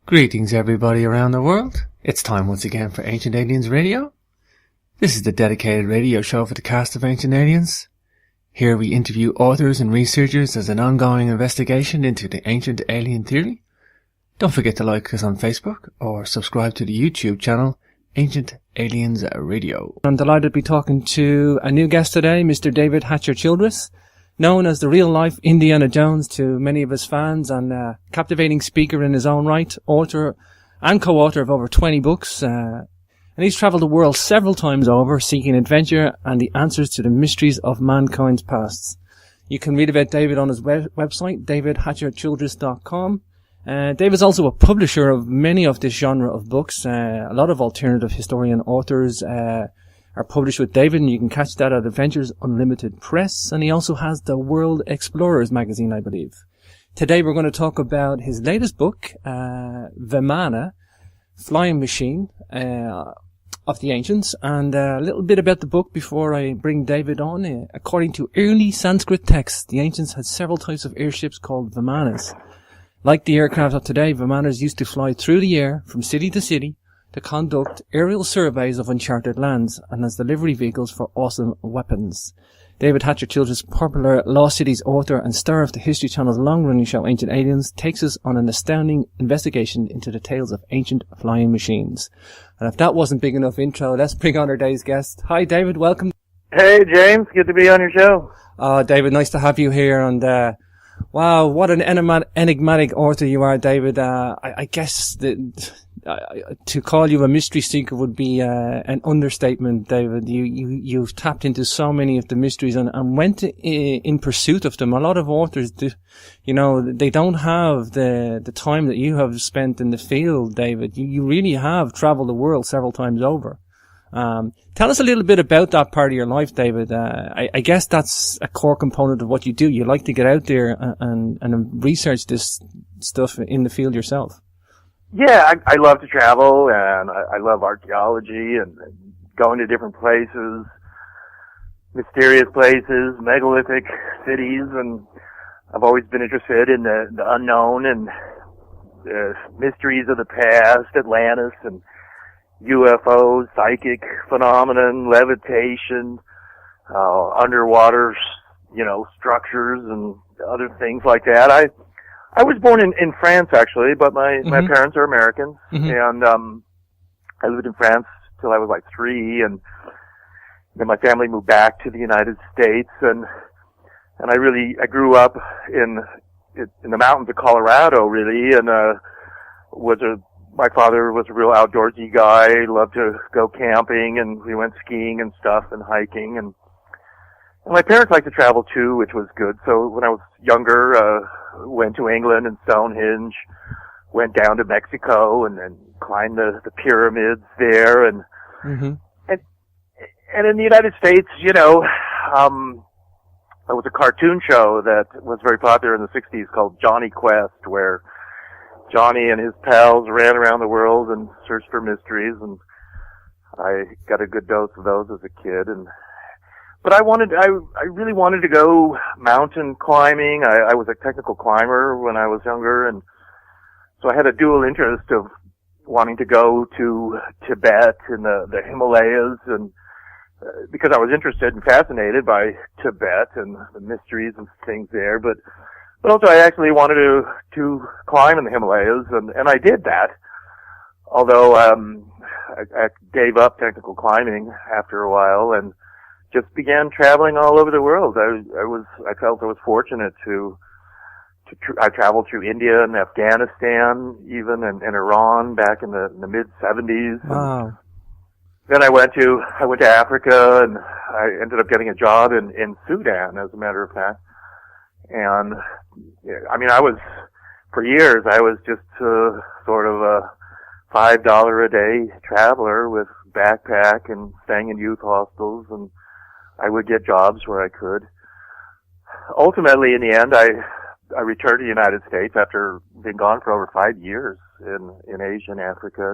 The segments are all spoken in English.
Greetings everybody around the world. It's time once again for Ancient Aliens Radio. This is the dedicated radio show for the cast of Ancient Aliens. Here we interview authors and researchers as an ongoing investigation into the ancient alien theory. Don't forget to like us on Facebook or subscribe to the YouTube channel Ancient Aliens Radio. I'm delighted to be talking to a new guest today, Mr. David Hatcher Childress, known as the real-life Indiana Jones to many of his fans, and a captivating speaker in his own right, author and co-author of over 20 books. And he's travelled the world several times over, seeking adventure and the answers to the mysteries of mankind's pasts. You can read about David on his website, davidhatcherchildress.com. David's also a publisher of many of this genre of books. A lot of alternative historian authors are published with David, and you can catch that at Adventures Unlimited Press. And he also has the World Explorers magazine, I believe. Today we're going to talk about his latest book, Vimana, Flying Machine of the Ancients, and a little bit about the book before I bring David on. According to early Sanskrit texts, the ancients had several types of airships called Vimanas. Like the aircraft of today, Vimanas used to fly through the air from city to city to conduct aerial surveys of uncharted lands and as delivery vehicles for awesome weapons. David Hatcher Childress, popular Lost Cities author and star of the History Channel's long-running show Ancient Aliens, takes us on an astounding investigation into the tales of ancient flying machines. And if that wasn't big enough intro, let's bring on our day's guest. Hi David, welcome. Hey James, good to be on your show. David, nice to have you here, and wow, what an enigmatic author you are, David. I guess to call you a mystery seeker would be an understatement, David. You've tapped into so many of the mysteries and went in pursuit of them. A lot of authors they don't have the time that you have spent in the field, David. You really have traveled the world several times over. Tell us a little bit about that part of your life, David. I guess that's a core component of what you do. You like to get out there and research this stuff in the field yourself. Yeah, I love to travel, and I love archaeology and going to different places, mysterious places, megalithic cities, and I've always been interested in the unknown and mysteries of the past, Atlantis and UFOs, psychic phenomenon, levitation, underwater, structures and other things like that. I was born in France actually, but my parents are Americans, and I lived in France till I was like 3, and then my family moved back to the United States, and I grew up in the mountains of Colorado really, and my father was a real outdoorsy guy, loved to go camping, and we went skiing and stuff and hiking, and my parents liked to travel too, which was good. So when I was younger, went to England and Stonehenge, went down to Mexico and climbed the pyramids there, and in the United States, there was a cartoon show that was very popular in the 60s called Johnny Quest, where Johnny and his pals ran around the world and searched for mysteries, and I got a good dose of those as a kid. But I really wanted to go mountain climbing. I was a technical climber when I was younger, and so I had a dual interest of wanting to go to Tibet and the Himalayas, and because I was interested and fascinated by Tibet and the mysteries and things there, but also I actually wanted to climb in the Himalayas, and I did that. Although I gave up technical climbing after a while and just began traveling all over the world. I felt I was fortunate I traveled through India and Afghanistan, even, and Iran back in the mid 70s. Wow. Then I went to Africa, and I ended up getting a job in Sudan, as a matter of fact. And for years I was just sort of a $5 a day traveler with backpack and staying in youth hostels, and I would get jobs where I could. Ultimately, in the end, I returned to the United States after being gone for over 5 years in Asia and Africa,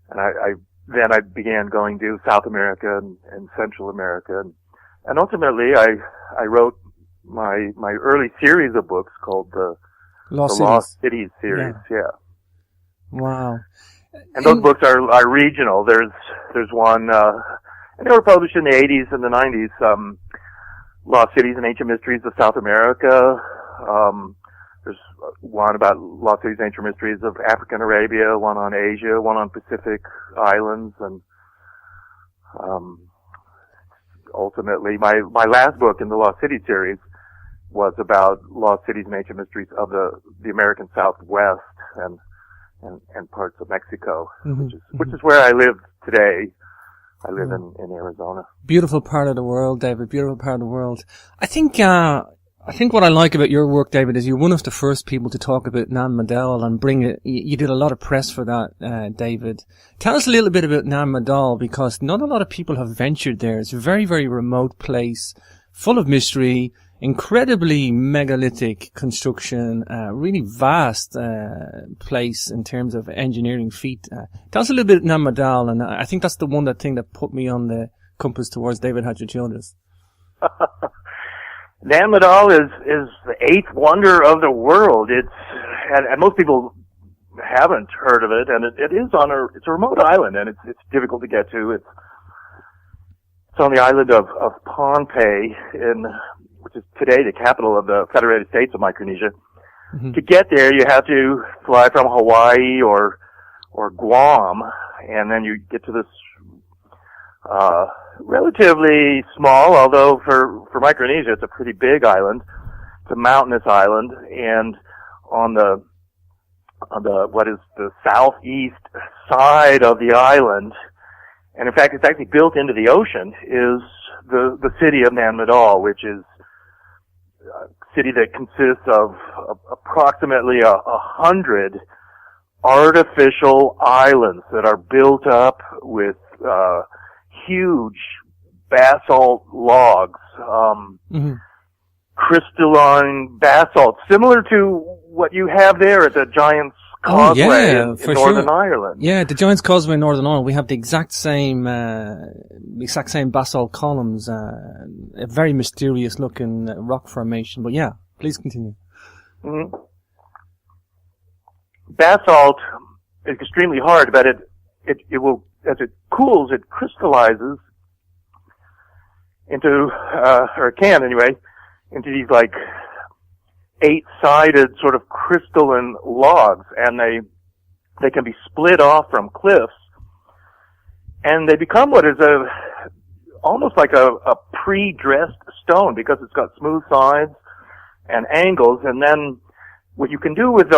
and I began going to South America and Central America, and ultimately I wrote my early series of books called the Lost Cities series. Yeah. Wow. And those books are regional. There's one, and they were published in the 80s and the 90s, Lost Cities and Ancient Mysteries of South America. There's one about Lost Cities and Ancient Mysteries of Africa and Arabia, one on Asia, one on Pacific Islands, and ultimately my last book in the Lost Cities series was about Lost Cities and Ancient Mysteries of the American Southwest and parts of Mexico, which is where I live today. I live in Arizona. Beautiful part of the world, David. Beautiful part of the world. I think what I like about your work, David, is you're one of the first people to talk about Nan Madol and bring it. You did a lot of press for that, David. Tell us a little bit about Nan Madol, because not a lot of people have ventured there. It's a very, very remote place, full of mystery, incredibly megalithic construction, really vast place in terms of engineering feat. Tell us a little bit about Nan Madol, and I think that's the one thing that put me on the compass towards David Hatcher Childress. Nan Madol is the eighth wonder of the world. And most people haven't heard of it, and it is it's a remote island, and it's difficult to get to. It's on the island of Pohnpei, which is today the capital of the Federated States of Micronesia. To get there, you have to fly from Hawaii or Guam, and then you get to this relatively small, although for Micronesia it's a pretty big island. It's a mountainous island, and on the what is the southeast side of the island, and in fact it's actually built into the ocean, is the city of Nan Madol, which is a city that consists of approximately 100 artificial islands that are built up with huge basalt logs, crystalline basalt, similar to what you have there at the Giant's Causeway in Northern Ireland. Yeah, the Giant's Causeway in Northern Ireland, we have the exact same basalt columns, a very mysterious looking rock formation. But yeah, please continue. Basalt is extremely hard, but it will, as it cools, it crystallizes into, or it can anyway, into these like 8-sided sort of crystalline logs, and they can be split off from cliffs, and they become what is almost like a pre-dressed stone, because it's got smooth sides and angles. And then what you can do with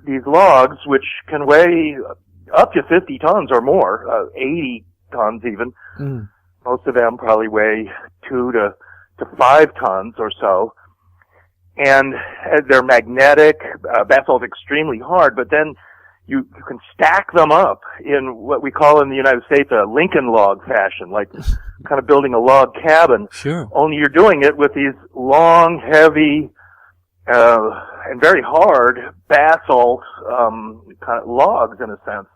these logs, which can weigh up to 50 tons or more, 80 tons even, most of them probably weigh 2 to 5 tons or so, and they're magnetic. Basalt extremely hard, but then you can stack them up in what we call in the United States a Lincoln log fashion, like kind of building a log cabin. Sure. Only you're doing it with these long, heavy, and very hard basalt kind of logs, in a sense.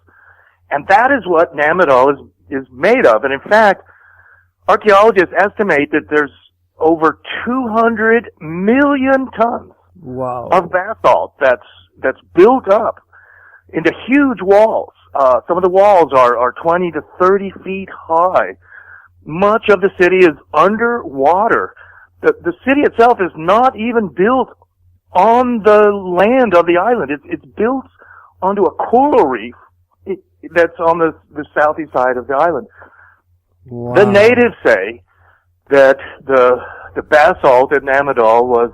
And that is what Nan Madol is made of. And in fact, archaeologists estimate that there's over 200 million tons of basalt that's built up into huge walls. Some of the walls are 20 to 30 feet high. Much of the city is underwater. The city itself is not even built on the land of the island. It's built onto a coral reef that's on the southeast side of the island. Wow. The natives say that the basalt at Nan Madol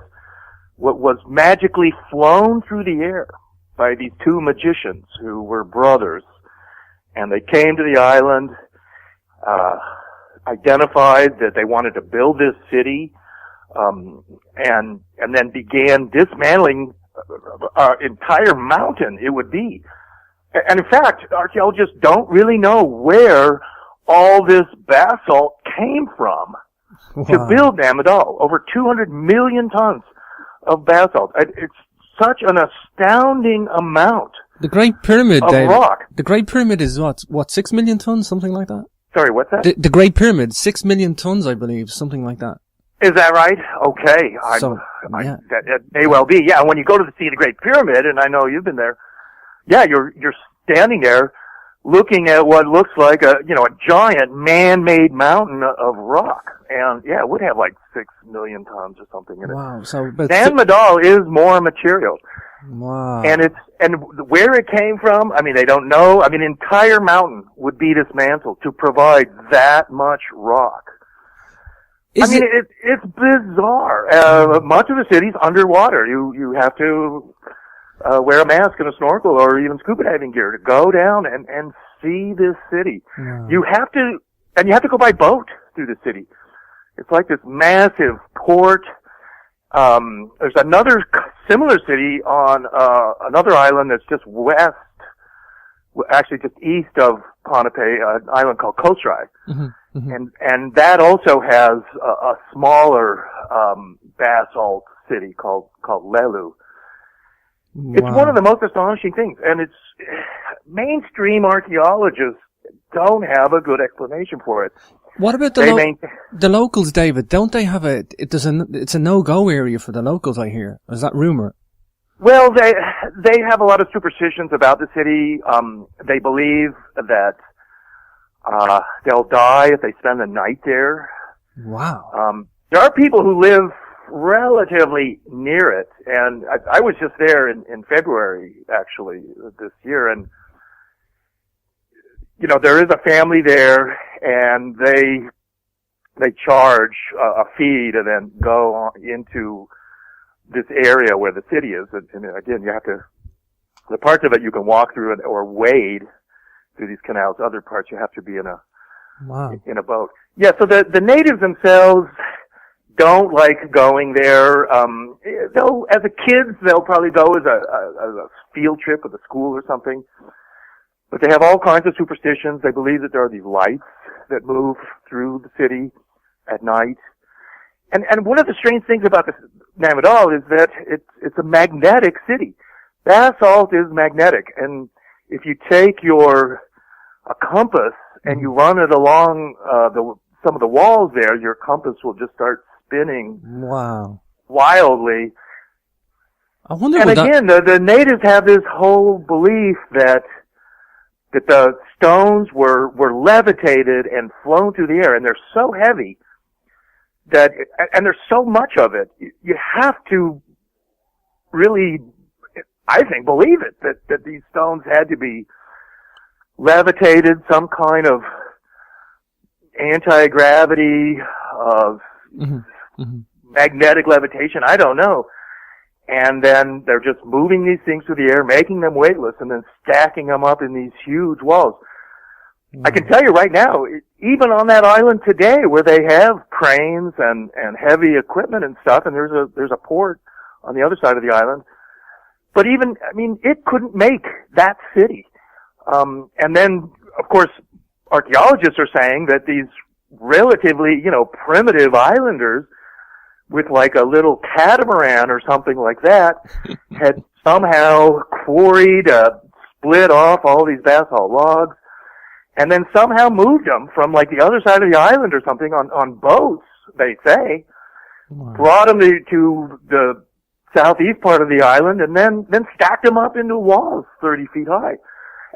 was magically flown through the air by these two magicians who were brothers, and they came to the island, identified that they wanted to build this city, and then began dismantling an entire mountain it would be. And in fact, archaeologists don't really know where all this basalt came from to build Nan Madol. Over 200 million tons of basalt. It's such an astounding amount. The Great Pyramid, of David, rock. The Great Pyramid is what, 6 million tons, something like that? Sorry, what's that? The Great Pyramid, 6 million tons, I believe, something like that. Is that right? Okay. That may well be. Yeah, when you go to see the Great Pyramid, and I know you've been there, yeah, you're standing there looking at what looks like a giant man-made mountain of rock. And yeah, it would have like 6 million tons or something in it. Wow. San Madol is more material. Wow. And where it came from, I mean, they don't know. I mean, an entire mountain would be dismantled to provide that much rock. It's bizarre. Much of the city's underwater. You have to wear a mask and a snorkel or even scuba diving gear to go down and see this city. Yeah. You have to go by boat through the city. It's like this massive port. There's another similar city on another island that's just west, actually just east of Ponape, an island called Childress. Mm-hmm. Mm-hmm. And that also has a smaller basalt city called Lelu. Wow. It's one of the most astonishing things, and it's mainstream archaeologists don't have a good explanation for it. What about the locals, David? Don't they have it's a no-go area for the locals, I hear. Is that rumor? Well, they have a lot of superstitions about the city. They believe that they'll die if they spend the night there. Wow. There are people who live relatively near it, and I was just there in February, actually, this year, and there is a family there, and they charge a fee to then go on into this area where the city is. And again, you have to, the parts of it you can walk through or wade through these canals. Other parts you have to be in a boat. Yeah, so the natives themselves don't like going there. As a kids, they'll probably go as a field trip with a school or something. But they have all kinds of superstitions. They believe that there are these lights that move through the city at night. And one of the strange things about this Madol is that it's a magnetic city. Basalt is magnetic. And if you take a compass and you run it along some of the walls there, your compass will just start spinning. Wow. Wildly. I wonder. And again, the natives have this whole belief that the stones were levitated and flown through the air, and they're so heavy and there's so much of it, you have to really, I think, believe it, that these stones had to be levitated, some kind of anti-gravity of magnetic levitation, I don't know. And then they're just moving these things through the air, making them weightless, and then stacking them up in these huge walls. I can tell you right now, even on that island today, where they have cranes and heavy equipment and stuff, and there's a port on the other side of the island, but it couldn't make that city. And then, of course, archaeologists are saying that these relatively, primitive islanders with like a little catamaran or something like that had somehow quarried, split off all these basalt logs, and then somehow moved them from like the other side of the island or something on boats, they say, brought them to the southeast part of the island, and then stacked them up into walls 30 feet high.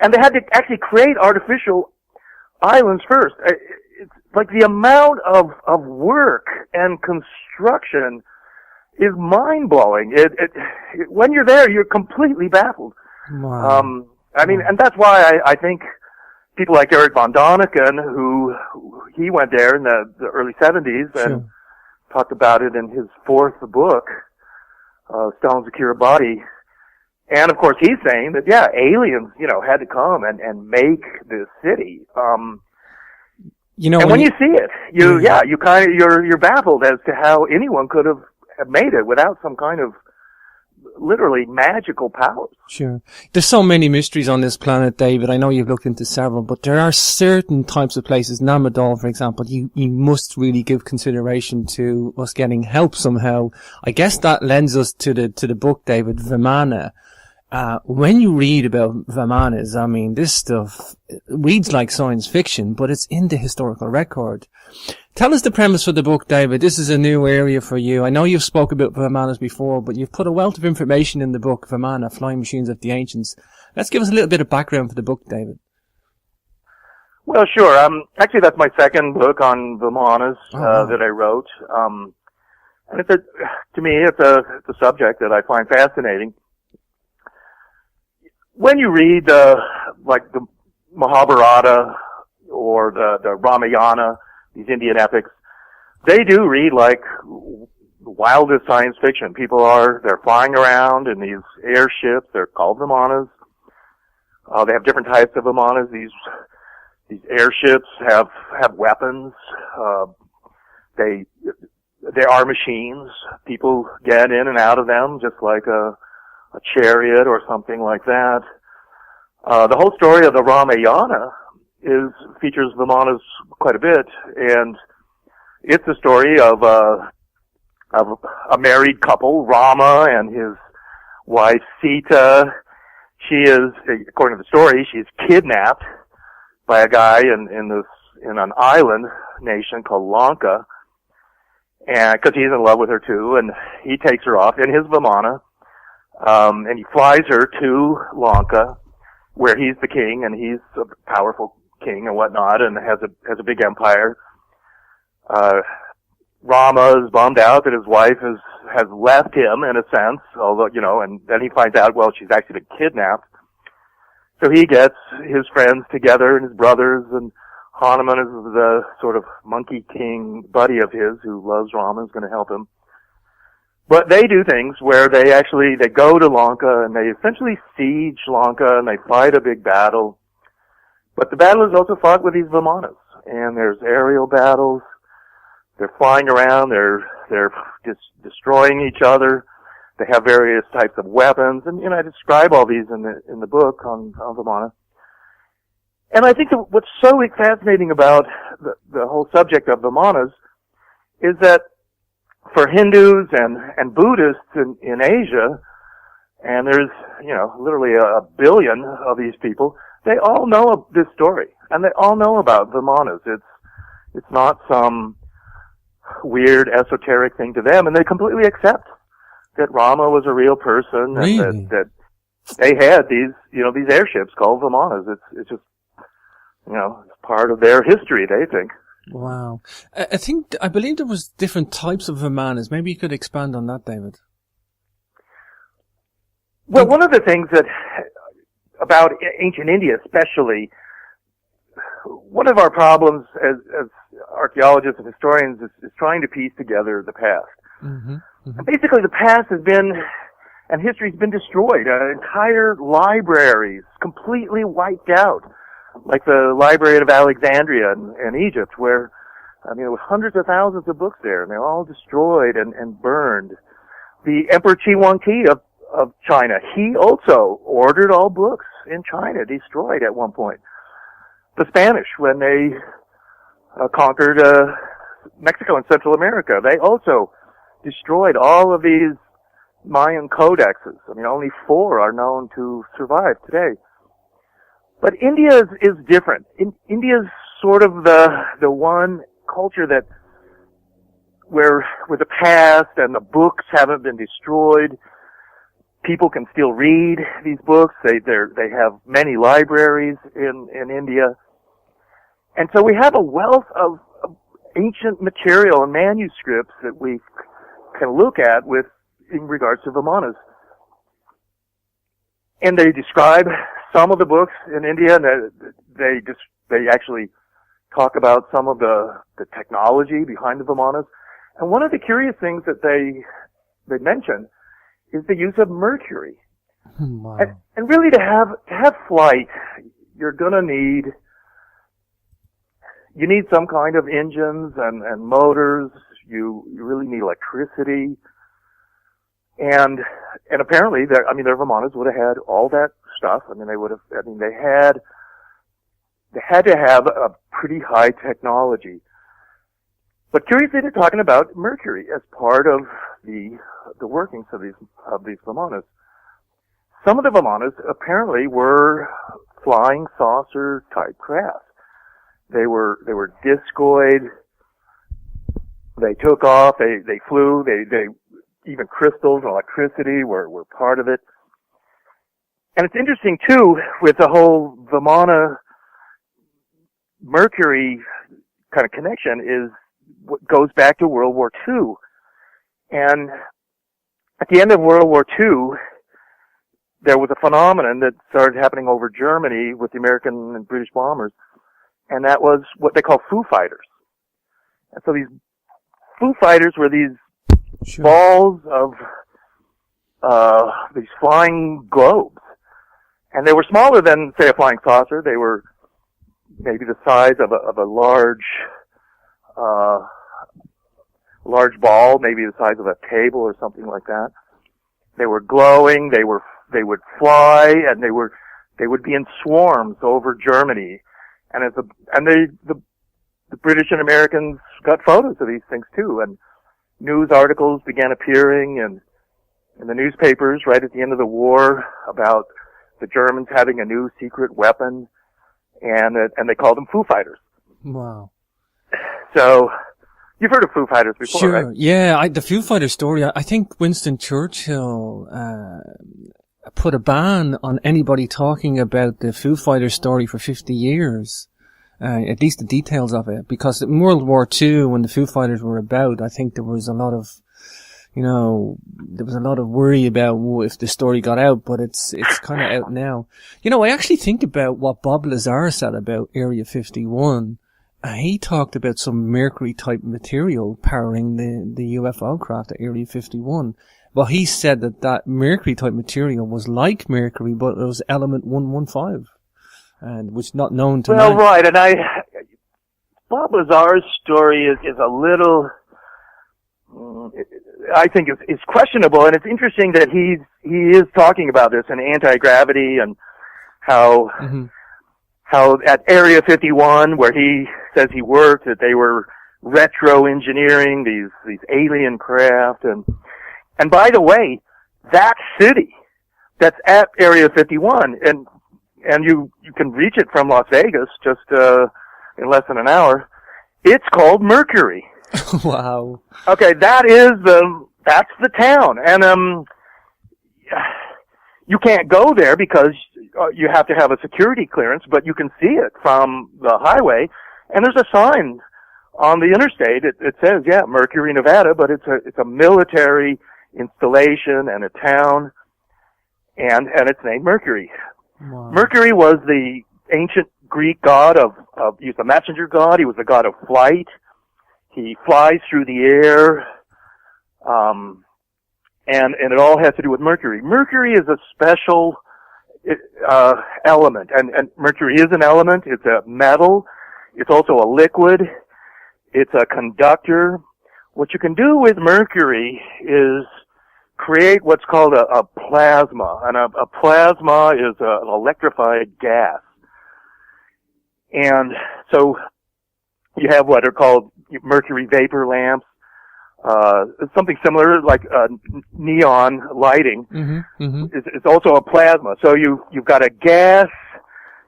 And they had to actually create artificial islands first. It's like the amount of work and construction is mind-blowing. When you're there, you're completely baffled. Wow. And that's why I think people like Eric von Däniken, he went there in the early 70s and talked about it in his fourth book, Stones of Kiribati. And of course he's saying that, aliens, had to come and make this city. And when you see it, you're baffled as to how anyone could have made it without some kind of literally magical powers. Sure. There's so many mysteries on this planet, David. I know you've looked into several, but there are certain types of places, Madol, for example, you must really give consideration to us getting help somehow. I guess that lends us to the book, David, Vimana. When you read about Vimanas, this stuff reads like science fiction, but it's in the historical record. Tell us the premise for the book, David. This is a new area for you. I know you've spoken about Vimanas before, but you've put a wealth of information in the book, Vimana, Flying Machines of the Ancients. Let's give us a little bit of background for the book, David. Well, sure. Actually, that's my second book on Vimanas that I wrote. And to me, it's a subject that I find fascinating. When you read the Mahabharata or the Ramayana, these Indian epics, they do read like the wildest science fiction. They're flying around in these airships. They're called Vimanas. They have different types of Vimanas. These airships have weapons. They are machines. People get in and out of them just like a chariot or something like that. The whole story of the Ramayana features Vimanas quite a bit, and it's the story of a married couple, Rama and his wife Sita. She is, according to the story, she's kidnapped by a guy in an island nation called Lanka, and because he's in love with her too, and he takes her off in his Vimana, and he flies her to Lanka, where he's the king, and he's a powerful king and whatnot, and has a big empire. Rama is bummed out that his wife has left him in a sense, although, and then he finds out, well, she's actually been kidnapped. So he gets his friends together and his brothers, and Hanuman is the sort of monkey king buddy of his who loves Rama, is going to help him. But they do things where they go to Lanka and they essentially siege Lanka and they fight a big battle. But the battle is also fought with these Vimanas, and there's aerial battles. They're flying around. They're destroying each other. They have various types of weapons, and I describe all these in the book on Vimana. And I think that what's so fascinating about the whole subject of Vimanas is that for Hindus and Buddhists in Asia, and there's literally a billion of these people, they all know this story, and they all know about Vimanas. It's not some weird esoteric thing to them, and they completely accept that Rama was a real person, really? And that they had these airships called Vimanas. It's just it's part of their history, they think. Wow. I believe there was different types of Vimanas. Maybe you could expand on that, David. Well, one of the things about ancient India especially, one of our problems as archaeologists and historians is trying to piece together the past. Mm-hmm. Mm-hmm. And basically the past has been, and history's been destroyed. Entire libraries completely wiped out. Like the Library of Alexandria in Egypt, where, there were hundreds of thousands of books there, and they're all destroyed and burned. The Emperor Qi Huangdi of China, he also ordered all books in China destroyed at one point. The Spanish, when they conquered Mexico and Central America, they also destroyed all of these Mayan codexes. Only 4 are known to survive today. But India is different. India's sort of the one culture that where the past and the books haven't been destroyed. People can still read these books. They have many libraries in India. And so we have a wealth of ancient material and manuscripts that we can look at in regards to Vimanas. And they describe some of the books in India, and they actually talk about some of the technology behind the Vimanas. And one of the curious things that they mention is the use of mercury. Wow. And really to have flight, you're gonna need some kind of engines and motors. You really need electricity. And apparently their Vimanas would have had all that stuff. They had to have a pretty high technology. But curiously, they're talking about mercury as part of the workings of these Vimanas. Some of the Vimanas apparently were flying saucer type craft. They were discoid. They took off. They flew. They even crystals and electricity were part of it. And it's interesting too with the whole Vimana Mercury kind of connection is what goes back to World War II. And at the end of World War II, there was a phenomenon that started happening over Germany with the American and British bombers, and that was what they call Foo Fighters. And so these Foo Fighters were these balls of these flying globes. And they were smaller than, say, a flying saucer. They were maybe the size of a large ball, maybe the size of a table or something like that. They were glowing. They would fly, and they would be in swarms over Germany. And the British and Americans got photos of these things too, and news articles began appearing in the newspapers right at the end of the war about the Germans having a new secret weapon, and they called them Foo Fighters. Wow. So, you've heard of Foo Fighters before, sure. right? Yeah, the Foo Fighters story, I think Winston Churchill put a ban on anybody talking about the Foo Fighters story for 50 years. At least the details of it, because in World War II, when the Foo Fighters were about, I think there was a lot of worry about if the story got out, but it's kind of out now. I actually think about what Bob Lazar said about Area 51. He talked about some Mercury type material powering the UFO craft at Area 51. Well, he said that Mercury type material was like Mercury, but it was element 115. And which not known to well, right, and Bob Lazar's story is a little, I think it's questionable, and it's interesting that he is talking about this in anti-gravity and how at Area 51, where he says he worked, that they were retro-engineering these alien craft, and by the way, that city that's at Area 51, and you can reach it from Las Vegas just in less than an hour. It's called Mercury. Wow. Okay, that's the town, and you can't go there because you have to have a security clearance, but you can see it from the highway, and there's a sign on the interstate. It says, yeah, Mercury, Nevada, but it's a military installation and a town, and it's named Mercury. Wow. Mercury was the ancient Greek god he was the messenger god. He was the god of flight. He flies through the air, and it all has to do with Mercury. Mercury is a special element, and Mercury is an element. It's a metal. It's also a liquid. It's a conductor. What you can do with Mercury is create what's called a plasma, and a plasma is an electrified gas. And so you have what are called mercury vapor lamps, something similar like neon lighting. It's also a plasma. So you've got a gas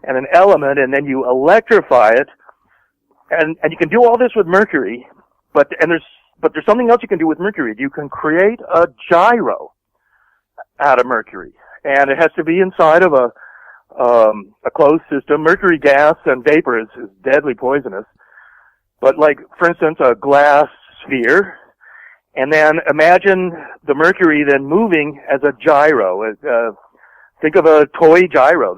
and an element, and then you electrify it, and you can do all this with mercury, but there's something else you can do with mercury. You can create a gyro out of mercury, and it has to be inside of a closed system. Mercury gas and vapor is deadly poisonous. But like, for instance, a glass sphere, and then imagine the mercury then moving as a gyro. Think of a toy gyro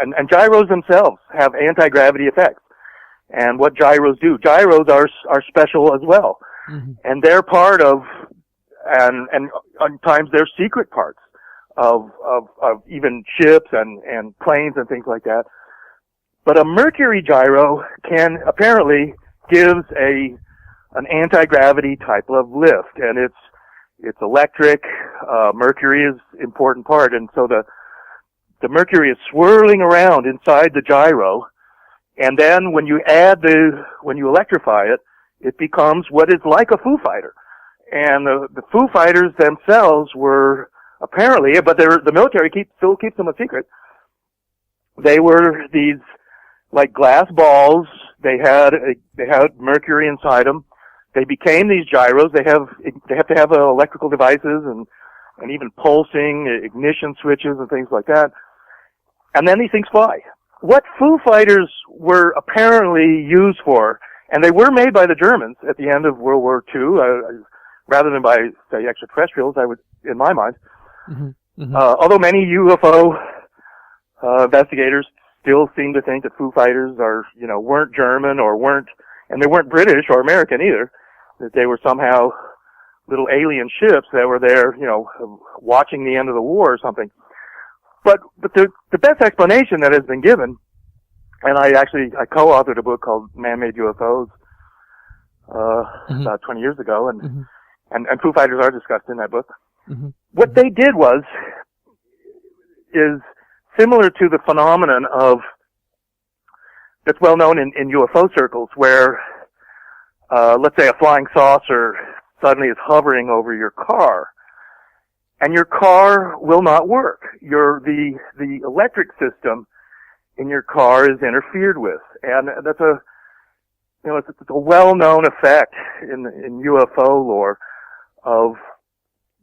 and gyros themselves have anti-gravity effects. And what gyros do, gyros are special as well. And they're part of, and times they're secret parts of even ships and planes and things like that. But a mercury gyro apparently gives an anti-gravity type of lift, and it's electric. Mercury is an important part, and so the mercury is swirling around inside the gyro, and then when you electrify it, it becomes what is like a Foo Fighter. And the Foo Fighters themselves were apparently, but the military still keeps them a secret. They were these like glass balls. They had mercury inside them. They became these gyros. They have to have electrical devices and even pulsing ignition switches and things like that. and then these things fly. What Foo Fighters were apparently used for, and they were made by the Germans at the end of World War II, rather than by, say, extraterrestrials, in my mind. Although many UFO investigators still seem to think that Foo Fighters weren't German and they weren't British or American either, that they were somehow little alien ships that were there, watching the end of the war or something. But the best explanation that has been given, and I co-authored a book called Man-Made UFOs, about 20 years ago, and Foo Fighters are discussed in that book. What they did is similar to the phenomenon that's well known in UFO circles, where, let's say a flying saucer suddenly is hovering over your car, and your car will not work. The electric system in your car is interfered with, and that's it's a well-known effect in UFO lore of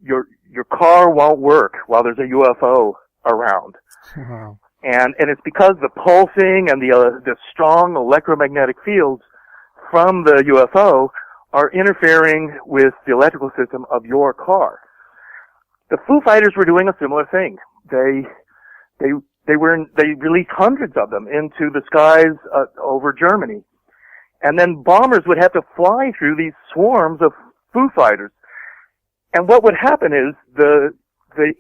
your car won't work while there's a UFO around. Wow. And it's because the pulsing and the strong electromagnetic fields from the UFO are interfering with the electrical system of your car. The Foo Fighters were doing a similar thing. They released hundreds of them into the skies over Germany. And then bombers would have to fly through these swarms of Foo Fighters. And what would happen is the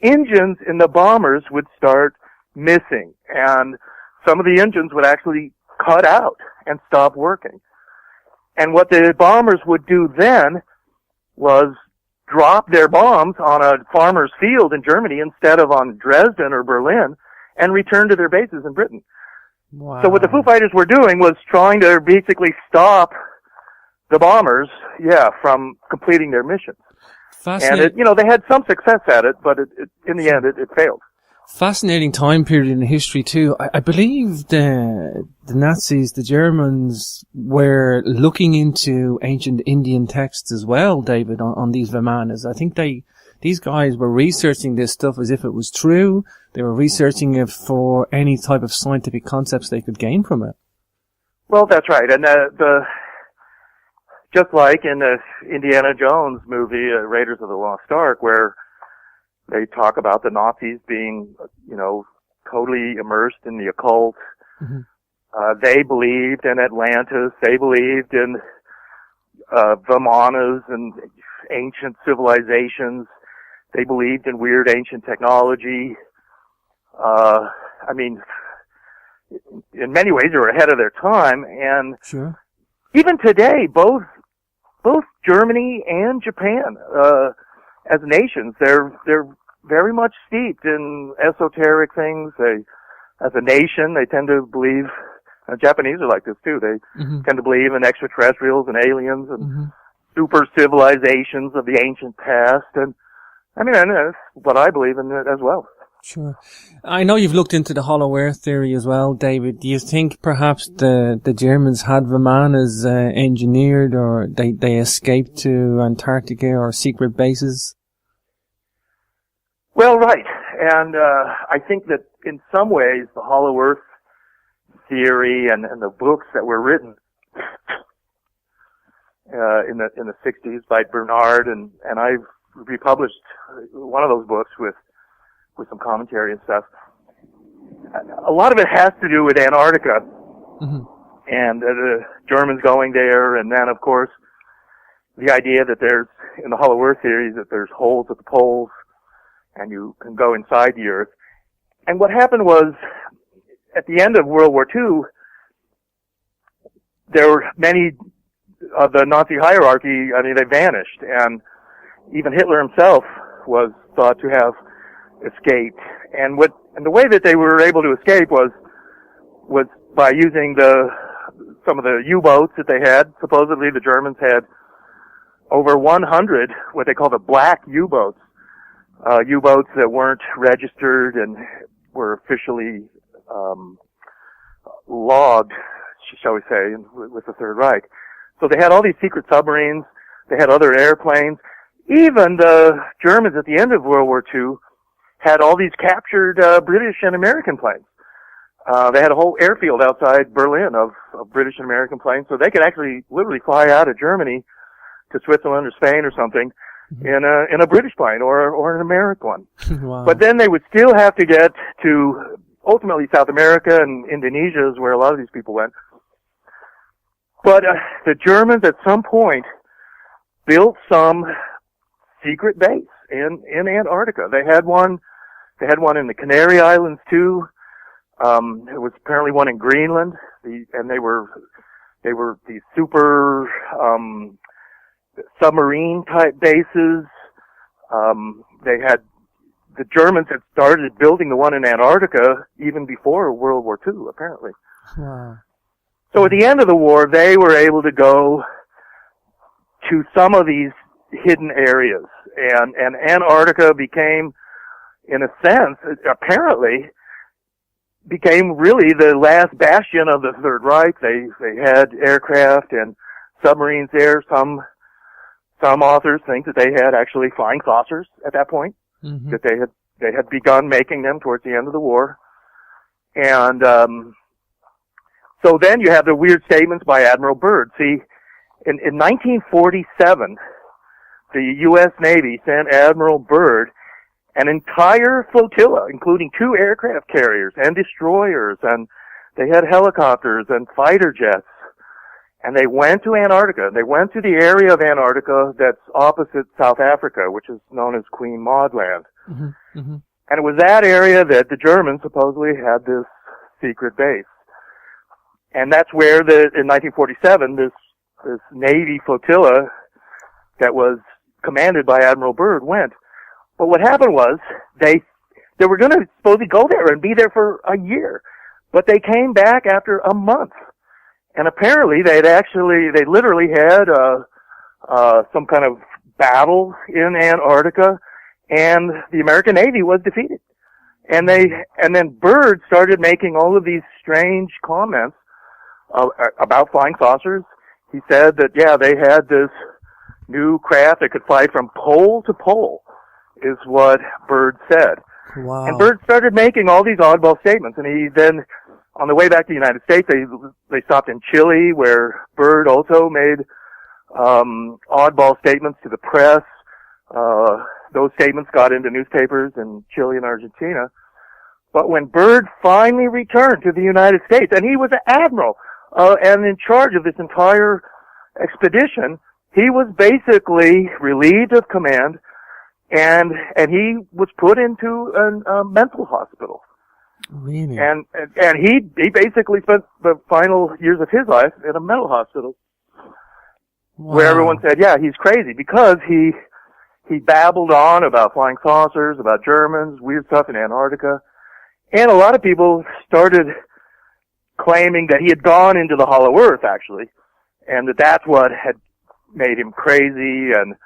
engines in the bombers would start missing, and some of the engines would actually cut out and stop working. And what the bombers would do then was drop their bombs on a farmer's field in Germany instead of on Dresden or Berlin, and return to their bases in Britain. Wow. So what the Foo Fighters were doing was trying to basically stop the bombers, from completing their missions. Fascinating. And they had some success at it, but in the end, it failed. Fascinating time period in history too. I believe the Nazis, the Germans, were looking into ancient Indian texts as well, David, on these Vimanas. I think these guys were researching this stuff as if it was true. They were researching it for any type of scientific concepts they could gain from it. Well, that's right. And just like in the Indiana Jones movie, Raiders of the Lost Ark, where they talk about the Nazis being, totally immersed in the occult. They believed in Atlantis. They believed in Vimanas and ancient civilizations. They believed in weird ancient technology. In many ways, they were ahead of their time. And sure. Even today, both Germany and Japan, as nations, they're very much steeped in esoteric things. As a nation, they tend to believe, Japanese are like this too, they tend to believe in extraterrestrials and aliens and super civilizations of the ancient past. And that's what I believe in as well. Sure. I know you've looked into the hollow earth theory as well, David. Do you think perhaps the Germans had Vimanas engineered, or they escaped to Antarctica or secret bases? Well, right. And I think that in some ways the hollow earth theory and the books that were written in the 60s by Bernard, and I've republished one of those books with some commentary and stuff. A lot of it has to do with Antarctica and the Germans going there, and then of course the idea that there's, in the hollow earth theories, that there's holes at the poles and you can go inside the earth. And what happened was, at the end of World War II, there were many of the Nazi hierarchy, they vanished, and even Hitler himself was thought to have escaped. And the way that they were able to escape was by using some of the U-boats that they had. Supposedly the Germans had over 100 what they call the black U-boats, U-boats that weren't registered and were officially logged, shall we say, with the Third Reich. So they had all these secret submarines. They had other airplanes. Even the Germans at the end of World War II had all these captured British and American planes. They had a whole airfield outside Berlin of British and American planes, so they could actually literally fly out of Germany to Switzerland or Spain or something in a British plane or an American one. Wow. But then they would still have to get to ultimately South America, and Indonesia is where a lot of these people went. But the Germans at some point built some secret base in Antarctica. They had one in the Canary Islands too. It was apparently one in Greenland. And they were these super submarine type bases. The Germans had started building the one in Antarctica even before World War II, apparently. Wow. So at the end of the war, they were able to go to some of these hidden areas, and Antarctica became, in a sense, apparently, became really the last bastion of the Third Reich. They had aircraft and submarines there. Some authors think that they had actually flying saucers at that point, that they had begun making them towards the end of the war. And so then you have the weird statements by Admiral Byrd. See, in 1947, the U.S. Navy sent Admiral Byrd an entire flotilla, including 2 aircraft carriers and destroyers, and they had helicopters and fighter jets. And they went to Antarctica. They went to the area of Antarctica that's opposite South Africa, which is known as Queen Maud Land. And it was that area that the Germans supposedly had this secret base. And that's where in 1947, this Navy flotilla that was commanded by Admiral Byrd went. But what happened was they were going to supposedly go there and be there for a year, but they came back after a month. And apparently they literally had some kind of battle in Antarctica, and the American Navy was defeated. And then Byrd started making all of these strange comments about flying saucers. He said that, yeah, they had this new craft that could fly from pole to pole, is what Byrd said. Wow. And Byrd started making all these oddball statements, and he then, on the way back to the United States, they stopped in Chile, where Byrd also made oddball statements to the press. Those statements got into newspapers in Chile and Argentina. But when Byrd finally returned to the United States, and he was an admiral and in charge of this entire expedition, he was basically relieved of command, and he was put into a mental hospital. Really? And he basically spent the final years of his life in a mental hospital. Wow. Where everyone said, yeah, he's crazy, because he babbled on about flying saucers, about Germans, weird stuff in Antarctica. And a lot of people started claiming that he had gone into the hollow earth, actually, and that's what had made him crazy, and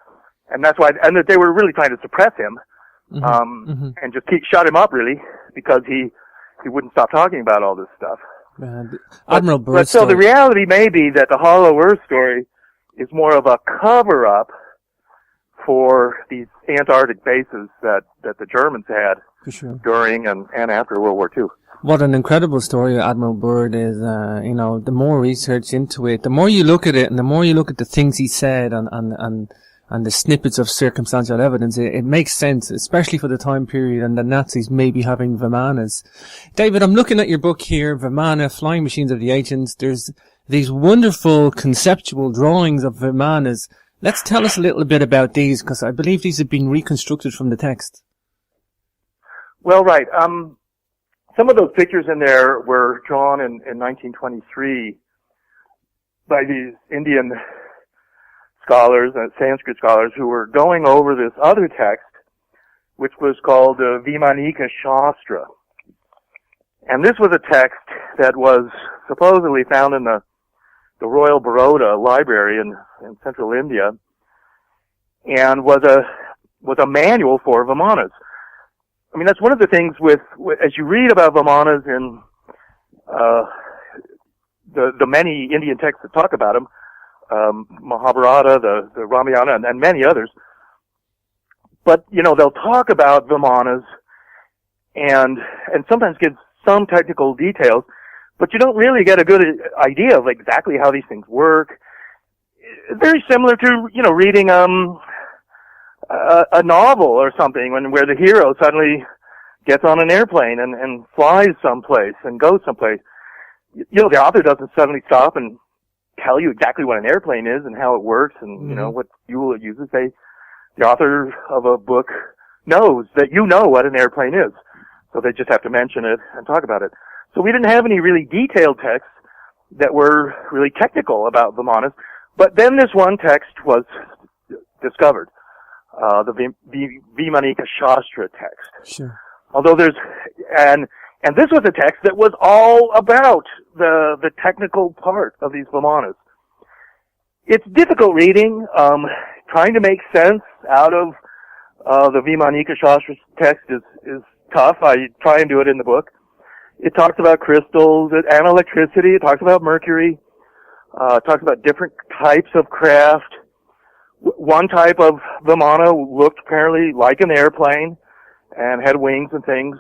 that's why, and that they were really trying to suppress him, and just shut him up, really, because he wouldn't stop talking about all this stuff. Admiral Byrd. But so the reality may be that the hollow earth story is more of a cover-up for these Antarctic bases that the Germans had during and after World War II. What an incredible story Admiral Byrd is. The more research into it, the more you look at it, and the more you look at the things he said and the snippets of circumstantial evidence, it makes sense, especially for the time period and the Nazis maybe having Vimanas. David, I'm looking at your book here, Vimana, Flying Machines of the Ancients. There's these wonderful conceptual drawings of Vimanas. Let's tell us a little bit about these, because I believe these have been reconstructed from the text. Well, right. Some of those pictures in there were drawn in 1923 by these Indian scholars and Sanskrit scholars who were going over this other text, which was called Vimanika Shastra. And this was a text that was supposedly found in the Royal Baroda Library in central India, and was a manual for Vimanas. I mean, that's one of the things as you read about Vimanas in the many Indian texts that talk about them, Mahabharata, the Ramayana, and many others. But, they'll talk about Vimanas and sometimes give some technical details, but you don't really get a good idea of exactly how these things work. It's very similar to, reading a novel or something where the hero suddenly gets on an airplane and flies someplace and goes someplace. The author doesn't suddenly stop and tell you exactly what an airplane is and how it works and, what fuel it uses. The author of a book knows that you know what an airplane is. So they just have to mention it and talk about it. So we didn't have any really detailed texts that were really technical about Vimanas. But then this one text was discovered, the Vimanika Shastra text. Sure. Although and this was a text that was all about the technical part of these Vimanas. It's difficult reading, trying to make sense out of the Vimanika Shastra text is tough. I try and do it in the book. It talks about crystals and electricity. It talks about mercury. It talks about different types of craft. One type of Vimana looked apparently like an airplane and had wings and things.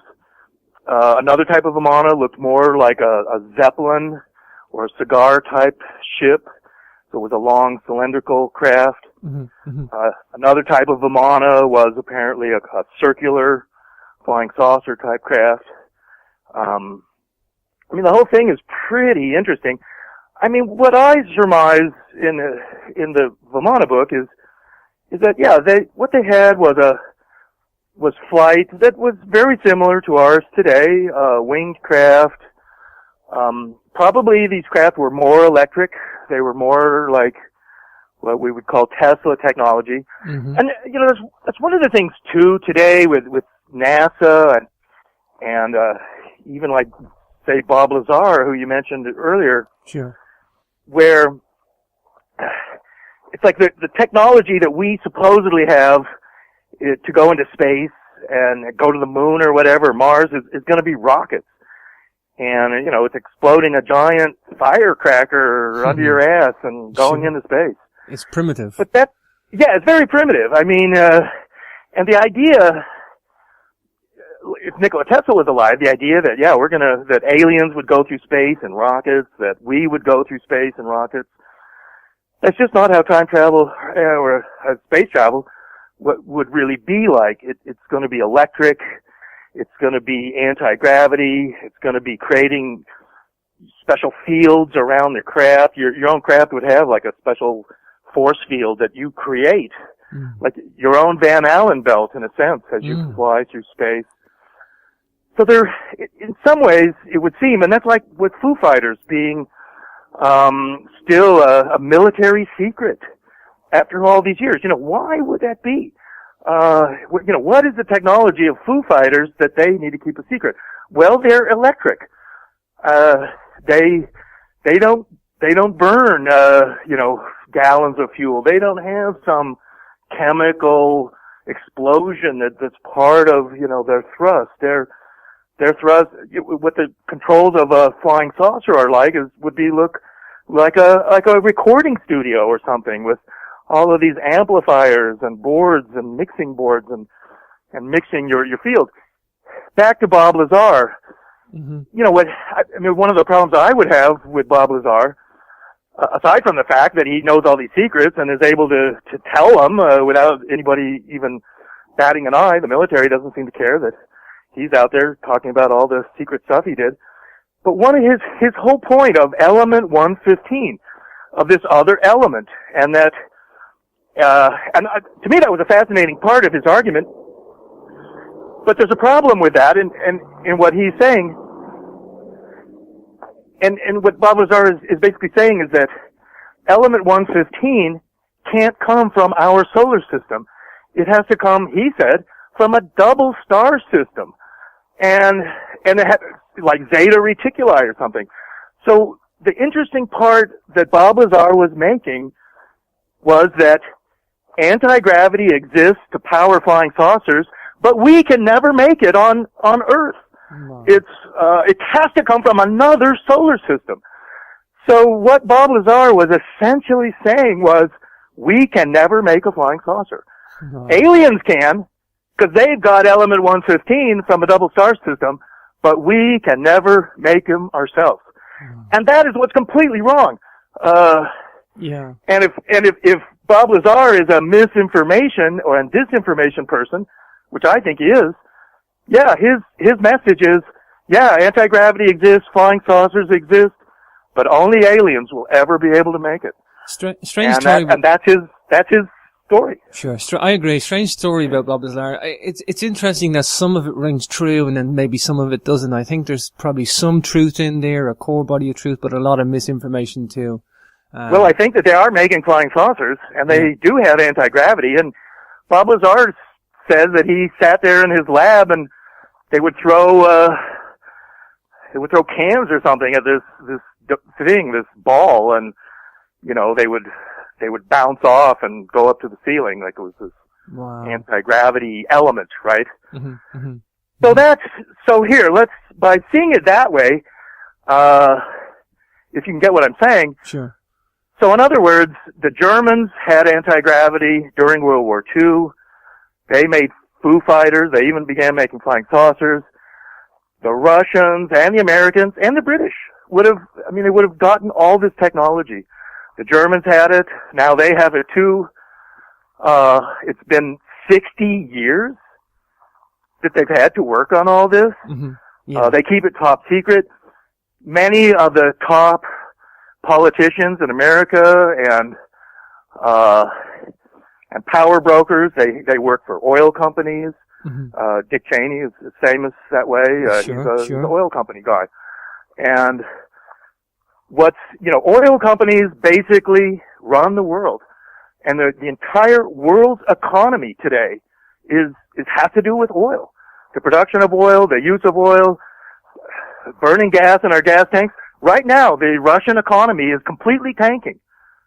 Another type of Vimana looked more like a zeppelin or a cigar type ship. So it was a long cylindrical craft. Another type of Vimana was apparently a circular flying saucer type craft. The whole thing is pretty interesting. What I surmise in the Vimana book is that what they had was flight that was very similar to ours today, winged craft. Probably these craft were more electric. They were more like what we would call Tesla technology. And that's one of the things too today with NASA and even like say Bob Lazar, who you mentioned earlier. Sure. Where it's like the technology that we supposedly have to go into space and go to the moon or whatever, Mars, is going to be rockets. And, it's exploding a giant firecracker under your ass and going into space. It's primitive. But it's very primitive. And the idea, if Nikola Tesla was alive, the idea that aliens would go through space in rockets, that we would go through space in rockets, that's just not how time travel or space travel would really be like. It's going to be electric. It's going to be anti-gravity. It's going to be creating special fields around the craft. Your own craft would have like a special force field that you create, like your own Van Allen belt in a sense as you fly through space. So in some ways, it would seem, and that's like with Foo Fighters being still a military secret after all these years. Why would that be? What is the technology of Foo Fighters that they need to keep a secret? Well, they're electric. They don't burn, gallons of fuel. They don't have some chemical explosion that's part of, their thrust. Their thrust, what the controls of a flying saucer are like would look like a recording studio or something with all of these amplifiers and boards and mixing boards and mixing your field. Back to Bob Lazar. One of the problems I would have with Bob Lazar, aside from the fact that he knows all these secrets and is able to tell them without anybody even batting an eye, the military doesn't seem to care that he's out there talking about all the secret stuff he did. But one of his whole point of element 115, of this other element, and that, to me that was a fascinating part of his argument. But there's a problem with that in what he's saying. And what Bob Lazar is basically saying is that element 115 can't come from our solar system. It has to come, he said, from a double star system. And it had, like Zeta Reticuli or something. So the interesting part that Bob Lazar was making was that anti-gravity exists to power flying saucers, but we can never make it on Earth. No. It has to come from another solar system. So what Bob Lazar was essentially saying was, we can never make a flying saucer. No. Aliens can, because they've got element 115 from a double star system, but we can never make them ourselves. And that is what's completely wrong. Yeah. And if Bob Lazar is a misinformation or a disinformation person, which I think he is, yeah, his message is, yeah, anti-gravity exists, flying saucers exist, but only aliens will ever be able to make it. Strange story. And that's his story. Sure, I agree. Strange story about Bob Lazar. It's interesting that some of it rings true and then maybe some of it doesn't. I think there's probably some truth in there, a core body of truth, but a lot of misinformation too. Well, I think that they are making flying saucers, and they do have anti-gravity. And Bob Lazar says that he sat there in his lab and they would throw cans or something at this ball, and they would bounce off and go up to the ceiling like it was this anti-gravity element, right? Mm-hmm, mm-hmm. By seeing it that way, if you can get what I'm saying. Sure. So in other words, the Germans had anti-gravity during World War II. They made Foo Fighters. They even began making flying saucers. The Russians and the Americans and the British would have gotten all this technology. The Germans had it. Now they have it too. It's been 60 years that they've had to work on all this. Mm-hmm. Yeah. They keep it top secret. Many of the top politicians in America and power brokers, they work for oil companies. Mm-hmm. Dick Cheney is famous that way. He's an oil company guy. And oil companies basically run the world. And the entire world's economy today has to do with oil. The production of oil, the use of oil, burning gas in our gas tanks. Right now, the Russian economy is completely tanking.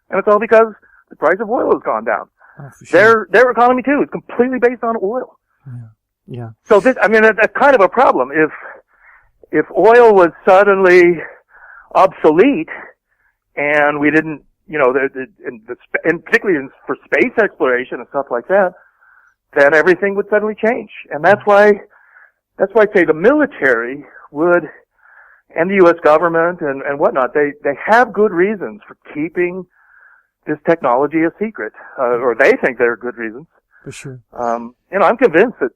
And it's all because the price of oil has gone down. Oh, for sure. Their economy too is completely based on oil. Yeah. So that's kind of a problem. If oil was suddenly obsolete and we didn't, and particularly for space exploration and stuff like that, then everything would suddenly change. And that's why say the military would, and the U.S. government and whatnot, they have good reasons for keeping this technology a secret, or they think there are good reasons. For sure. I'm convinced that,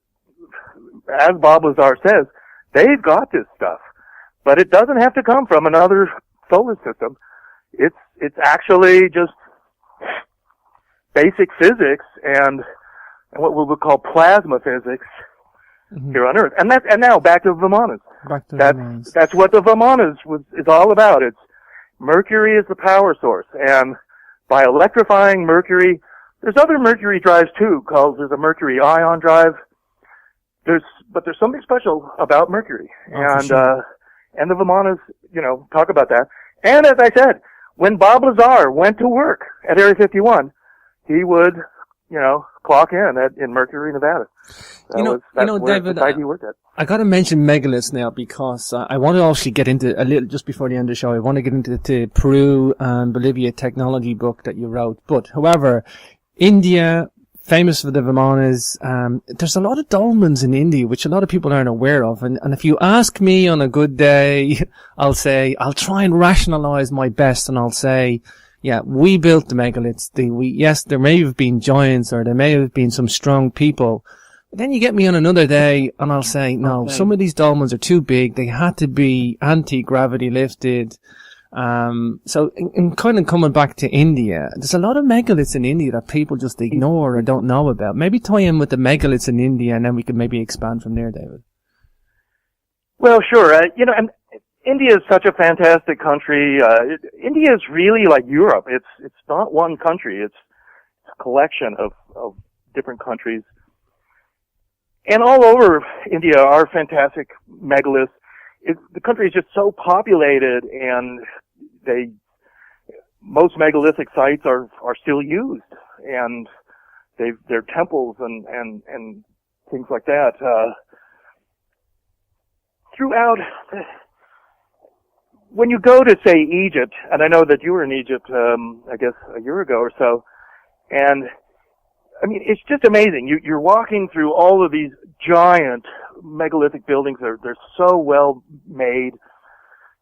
as Bob Lazar says, they've got this stuff, but it doesn't have to come from another solar system. It's actually just basic physics and what we would call plasma physics here on Earth. And now back to Vimanas. That's what the Vimanas is all about. It's Mercury is the power source, and by electrifying Mercury, there's other Mercury drives too. There's a Mercury ion drive. But there's something special about Mercury, and the Vimanas, talk about that. And as I said, when Bob Lazar went to work at Area 51, he would, clock in Mercury, Nevada. David, he worked at. I got to mention megaliths now because I want to actually get into a little just before the end of the show. I want to get into the Peru and Bolivia technology book that you wrote. But however, India, famous for the Vimanas, there's a lot of dolmens in India which a lot of people aren't aware of. And if you ask me on a good day, I'll try and rationalize my best, and I'll say, yeah, we built the megaliths. Yes, there may have been giants or there may have been some strong people. But then you get me on another day and I'll say, no, some of these dolmens are too big. They had to be anti-gravity lifted. So in kind of coming back to India, there's a lot of megaliths in India that people just ignore or don't know about. Maybe tie in with the megaliths in India and then we could maybe expand from there, David. Well, sure. And India is such a fantastic country. India is really like Europe. It's not one country. It's a collection of different countries. And all over India are fantastic megaliths. The country is just so populated, and most megalithic sites are still used, and they're temples and things like that. Throughout, when you go to, say, Egypt, and I know that you were in Egypt, I guess a year ago or so, and I mean, it's just amazing. You're walking through all of these giant megalithic buildings. They're so well made.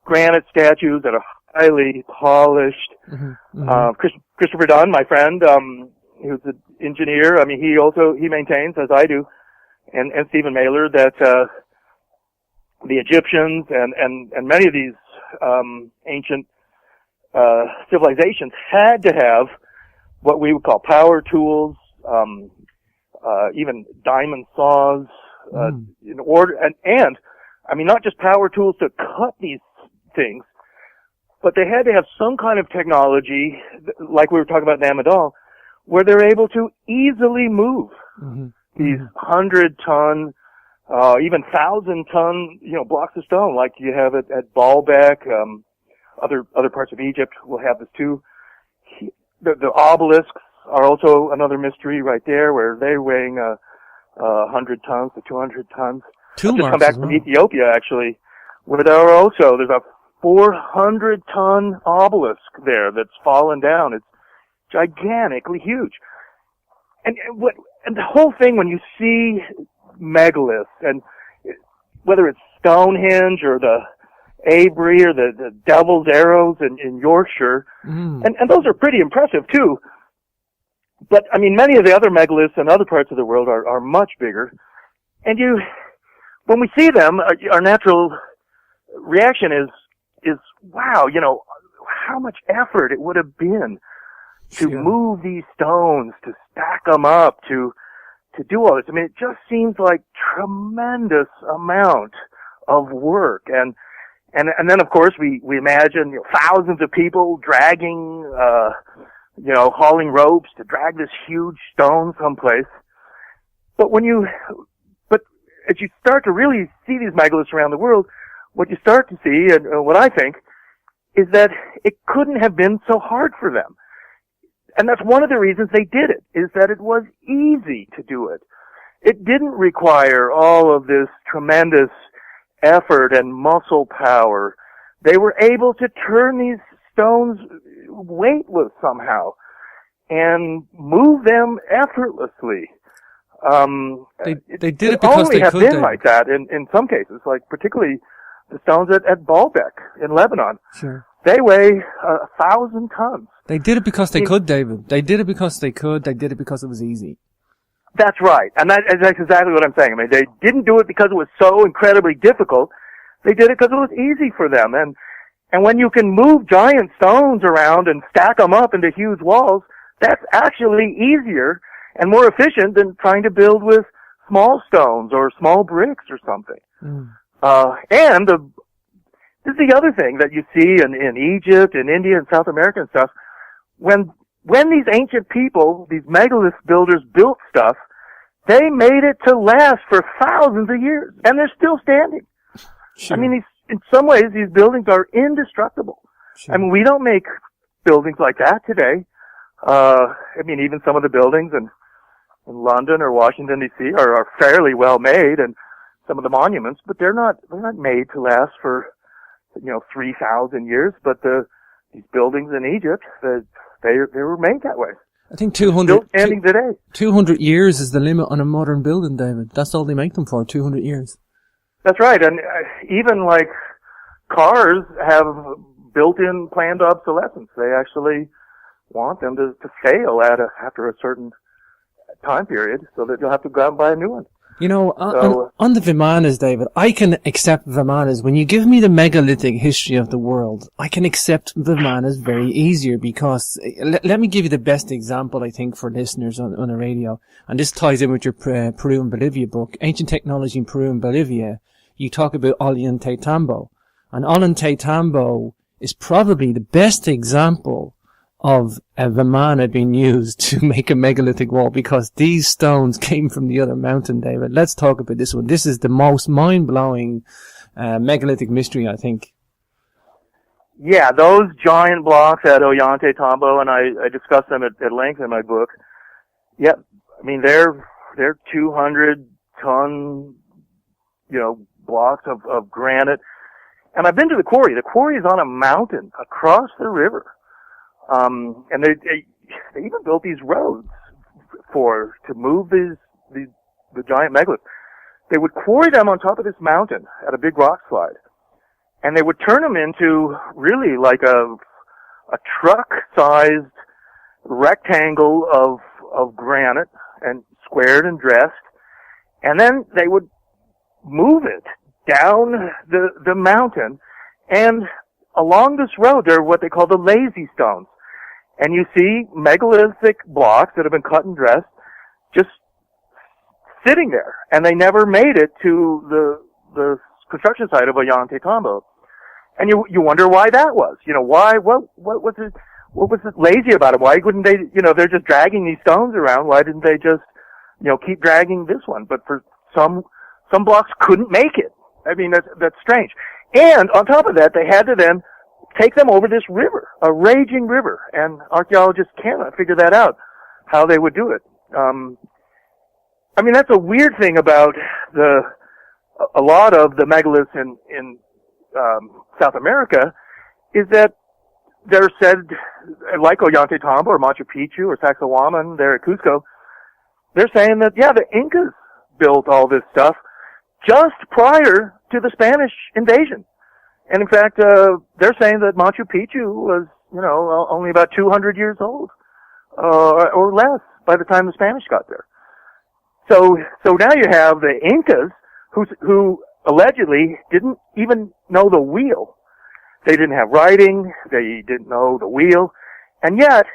Granite statues that are highly polished. Mm-hmm. Mm-hmm. Christopher Dunn, my friend, who's an engineer. I mean, he maintains, as I do, and Stephen Mailer, that the Egyptians and many of these ancient civilizations had to have what we would call power tools, even diamond saws, in order, and I mean, not just power tools to cut these things, but they had to have some kind of technology, like we were talking about in Madol, where they're able to easily move these 100-ton, even 1,000-ton, blocks of stone, like you have at Baalbek. Other parts of Egypt will have this too. The obelisks are also another mystery right there, where they're weighing 100 tons to 200 tons. Two I've just marks come back as well. from Ethiopia, actually, where there's a 400-ton obelisk there that's fallen down. It's gigantically huge. And the whole thing, when you see megaliths, and whether it's Stonehenge or the Avery or the Devil's Arrows in Yorkshire, and those are pretty impressive too. But I mean, many of the other megaliths in other parts of the world are much bigger. And when we see them, our natural reaction is wow, how much effort it would have been to move these stones, to stack them up, to do all this. I mean, it just seems like tremendous amount of work. And then, of course, we imagine thousands of people dragging, hauling ropes to drag this huge stone someplace. But as you start to really see these megaliths around the world, what you start to see, and what I think, is that it couldn't have been so hard for them. And that's one of the reasons they did it, is that it was easy to do it. It didn't require all of this tremendous effort and muscle power. They were able to turn these stones weightless somehow and move them effortlessly. They did it because only they have could. been like that in some cases, like particularly the stones at Baalbek in Lebanon. Sure. They weigh 1,000 tons. They did it because they could, David. They did it because they could. They did it because it was easy. That's right. And that's exactly what I'm saying. I mean, they didn't do it because it was so incredibly difficult. They did it because it was easy for them. And when you can move giant stones around and stack them up into huge walls, that's actually easier and more efficient than trying to build with small stones or small bricks or something. This is the other thing that you see in Egypt and India and South America and stuff. When these ancient people, these megalith builders built stuff, they made it to last for thousands of years, and they're still standing. Sure. I mean, in some ways, these buildings are indestructible. Sure. I mean, we don't make buildings like that today. I mean, even some of the buildings in London or Washington D.C. are fairly well made, and some of the monuments, but they're not made to last for 3,000 years. But these buildings in Egypt, they were made that way. I think 200. Still standing today. 200 years is the limit on a modern building, David. That's all they make them for. 200 years. That's right, and even like cars have built-in planned obsolescence. They actually want them to fail after a certain time period, so that you'll have to go out and buy a new one. On the Vimanas, David, I can accept Vimanas. When you give me the megalithic history of the world, I can accept Vimanas very easier because, let me give you the best example, I think, for listeners on the radio. And this ties in with your Peru and Bolivia book, Ancient Technology in Peru and Bolivia. You talk about Ollantaytambo. And Ollantaytambo is probably the best example of a Vimana being used to make a megalithic wall, because these stones came from the other mountain, David. Let's talk about this one. This is the most mind-blowing megalithic mystery, I think. Yeah, those giant blocks at Ollantaytambo, and I discuss them at length in my book. Yeah, I mean, they're 200-ton, blocks of granite. And I've been to the quarry. The quarry is on a mountain across the river. And they even built these roads to move the giant megaliths. they would quarry them on top of this mountain at a big rock slide. And they would turn them into really like a truck-sized rectangle of granite and squared and dressed. And then they would move it down the mountain. And along this road, there are what they call the lazy stones. And you see megalithic blocks that have been cut and dressed just sitting there. And they never made it to the construction site of Ollantaytambo. And you wonder why that was. Why, what was it lazy about it? Why couldn't they, they're just dragging these stones around. Why didn't they just, keep dragging this one? But for some blocks couldn't make it. I mean, that's strange. And on top of that, they had to then take them over this river, a raging river. And archaeologists cannot figure that out, how they would do it. I mean, that's a weird thing about a lot of the megaliths in South America, is that they're said, like Ollantaytambo or Machu Picchu or Sacsayhuaman there at Cusco, they're saying that, the Incas built all this stuff just prior to the Spanish invasion. And in fact, they're saying that Machu Picchu was, only about 200 years old, or less by the time the Spanish got there. So now you have the Incas who allegedly didn't even know the wheel. They didn't have writing. They didn't know the wheel. And yet,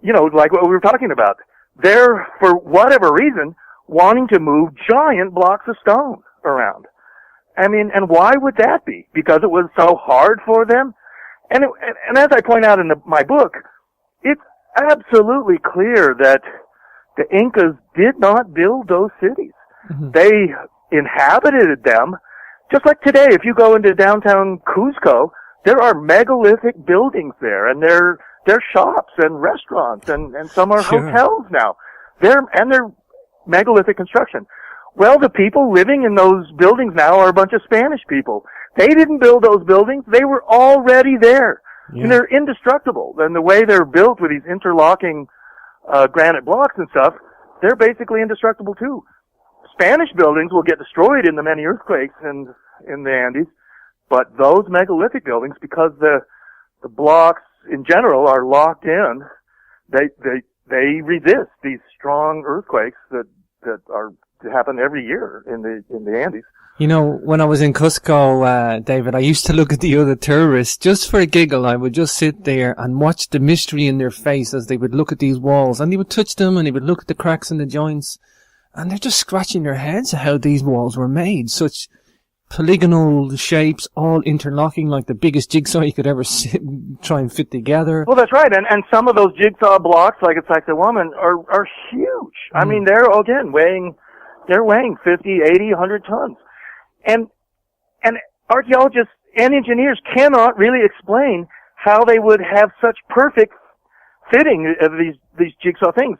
like what we were talking about, they're, for whatever reason, wanting to move giant blocks of stone around. I mean, and why would that be? Because it was so hard for them? And as I point out in my book, it's absolutely clear that the Incas did not build those cities. Mm-hmm. They inhabited them. Just like today, if you go into downtown Cusco, there are megalithic buildings there, and they're shops and restaurants, and some are hotels now. They're megalithic construction. Well, the people living in those buildings now are a bunch of Spanish people. They didn't build those buildings. They were already there. Yeah. And they're indestructible. And the way they're built with these interlocking granite blocks and stuff, they're basically indestructible too. Spanish buildings will get destroyed in the many earthquakes in the Andes, but those megalithic buildings, because the blocks in general are locked in, they resist these strong earthquakes that happen every year in the Andes. When I was in Cusco, David, I used to look at the other tourists just for a giggle. I would just sit there and watch the mystery in their face as they would look at these walls, and they would touch them and they would look at the cracks in the joints, and they're just scratching their heads at how these walls were made. Such polygonal shapes, all interlocking like the biggest jigsaw you could ever try and fit together. Well, that's right. And some of those jigsaw blocks, like at Sacsayhuaman, are huge. I mean, they're weighing 50, 80, 100 tons. And archaeologists and engineers cannot really explain how they would have such perfect fitting of these jigsaw things.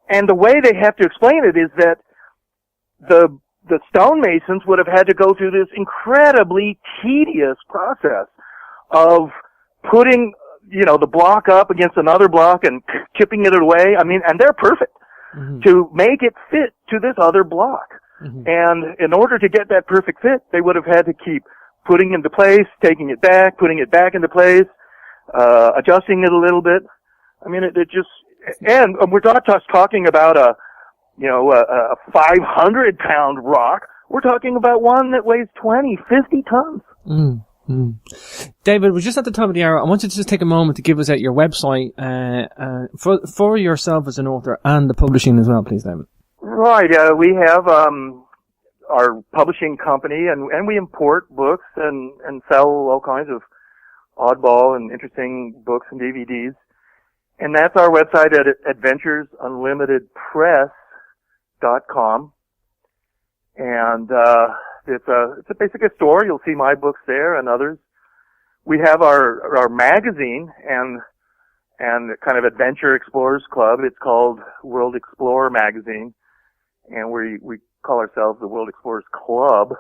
And the way they have to explain it is that the stonemasons would have had to go through this incredibly tedious process of putting, the block up against another block and chipping it away. I mean, and they're perfect to make it fit to this other block. Mm-hmm. And in order to get that perfect fit, they would have had to keep putting it into place, taking it back, putting it back into place, adjusting it a little bit. I mean, it just, and we're not just talking about a 500-pound rock. We're talking about one that weighs 20, 50 tons. David, we're just at the top of the hour. I want you to just take a moment to give us out your website for yourself as an author and the publishing as well, please, David. Right. We have our publishing company, and we import books and sell all kinds of oddball and interesting books and DVDs. And that's our website at adventuresunlimitedpress.com. And it's basically a store. You'll see my books there and others. We have our magazine and kind of Adventure Explorers Club. It's called World Explorer Magazine, and we call ourselves the World Explorers Club.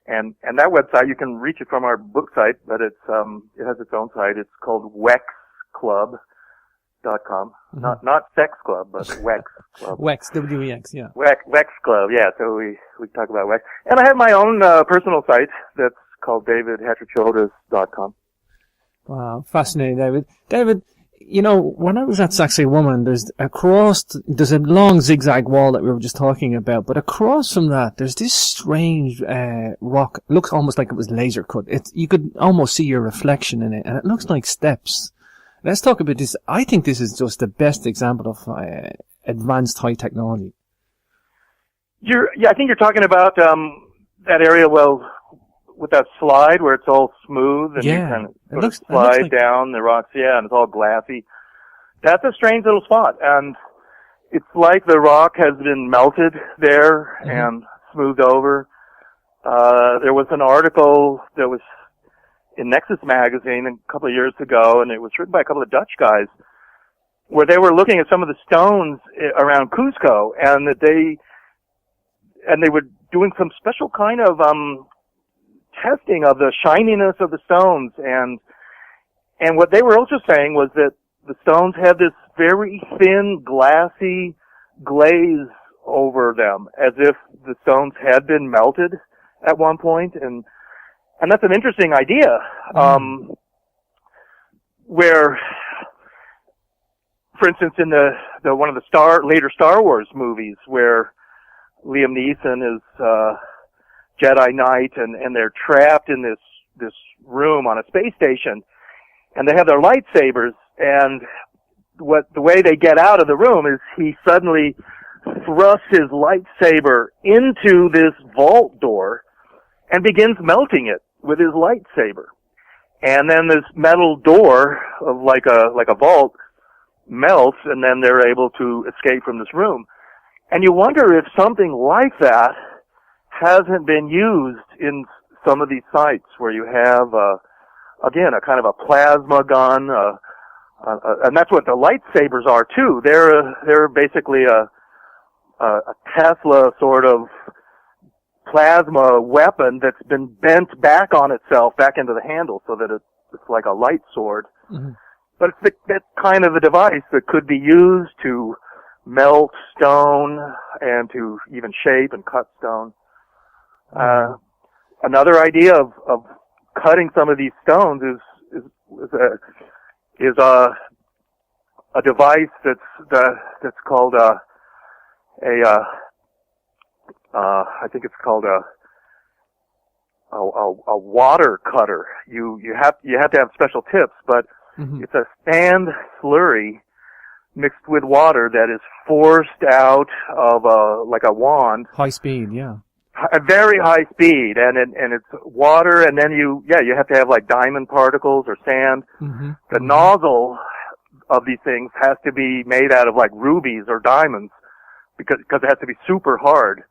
And that website, you can reach it from our book site, but it has its own site. It's called wexclub.com. Childress.com. Not Sex Club, but Wex Club. Wex, W-E-X, yeah. Wex Club, yeah. So we talk about Wex. And I have my own personal site that's called davidhatcherchildress.com. Wow, fascinating, David. David, you know, when I was at Saxay Woman, there's a long zigzag wall that we were just talking about, but across from that, there's this strange, rock. It looks almost like it was laser cut. You could almost see your reflection in it, and it looks like steps. Let's talk about this. I think this is just the best example of, advanced high technology. I think you're talking about, that area, well, with that slide where it's all smooth and you kind of slide down the rocks, and it's all glassy. That's a strange little spot, and it's like the rock has been melted there and smoothed over. There was an article that was in Nexus magazine a couple of years ago, and it was written by a couple of Dutch guys, where they were looking at some of the stones around Cusco, and they were doing some special kind of testing of the shininess of the stones, and what they were also saying was that the stones had this very thin, glassy glaze over them, as if the stones had been melted at one point, and that's an interesting idea. Where, for instance, in the one of the later Star Wars movies, where Liam Neeson is Jedi Knight, and they're trapped in this room on a space station, and they have their lightsabers, and the way they get out of the room is he suddenly thrusts his lightsaber into this vault door and begins melting it with his lightsaber. And then this metal door of like a vault melts, and then they're able to escape from this room. And you wonder if something like that hasn't been used in some of these sites where you have, again, a kind of a plasma gun, and that's what the lightsabers are too. They're basically a Tesla sort of plasma weapon that's been bent back on itself, back into the handle, so that it's like a light sword. Mm-hmm. But it's that kind of a device that could be used to melt stone and to even shape and cut stone. Another idea of cutting some of these stones is a device that's called I think it's called a water cutter. You have to have special tips, but it's a sand slurry mixed with water that is forced out of like a wand. High speed, yeah. A very high speed, and it's water, and then you have to have like diamond particles or sand. The nozzle of these things has to be made out of like rubies or diamonds because it has to be super hard.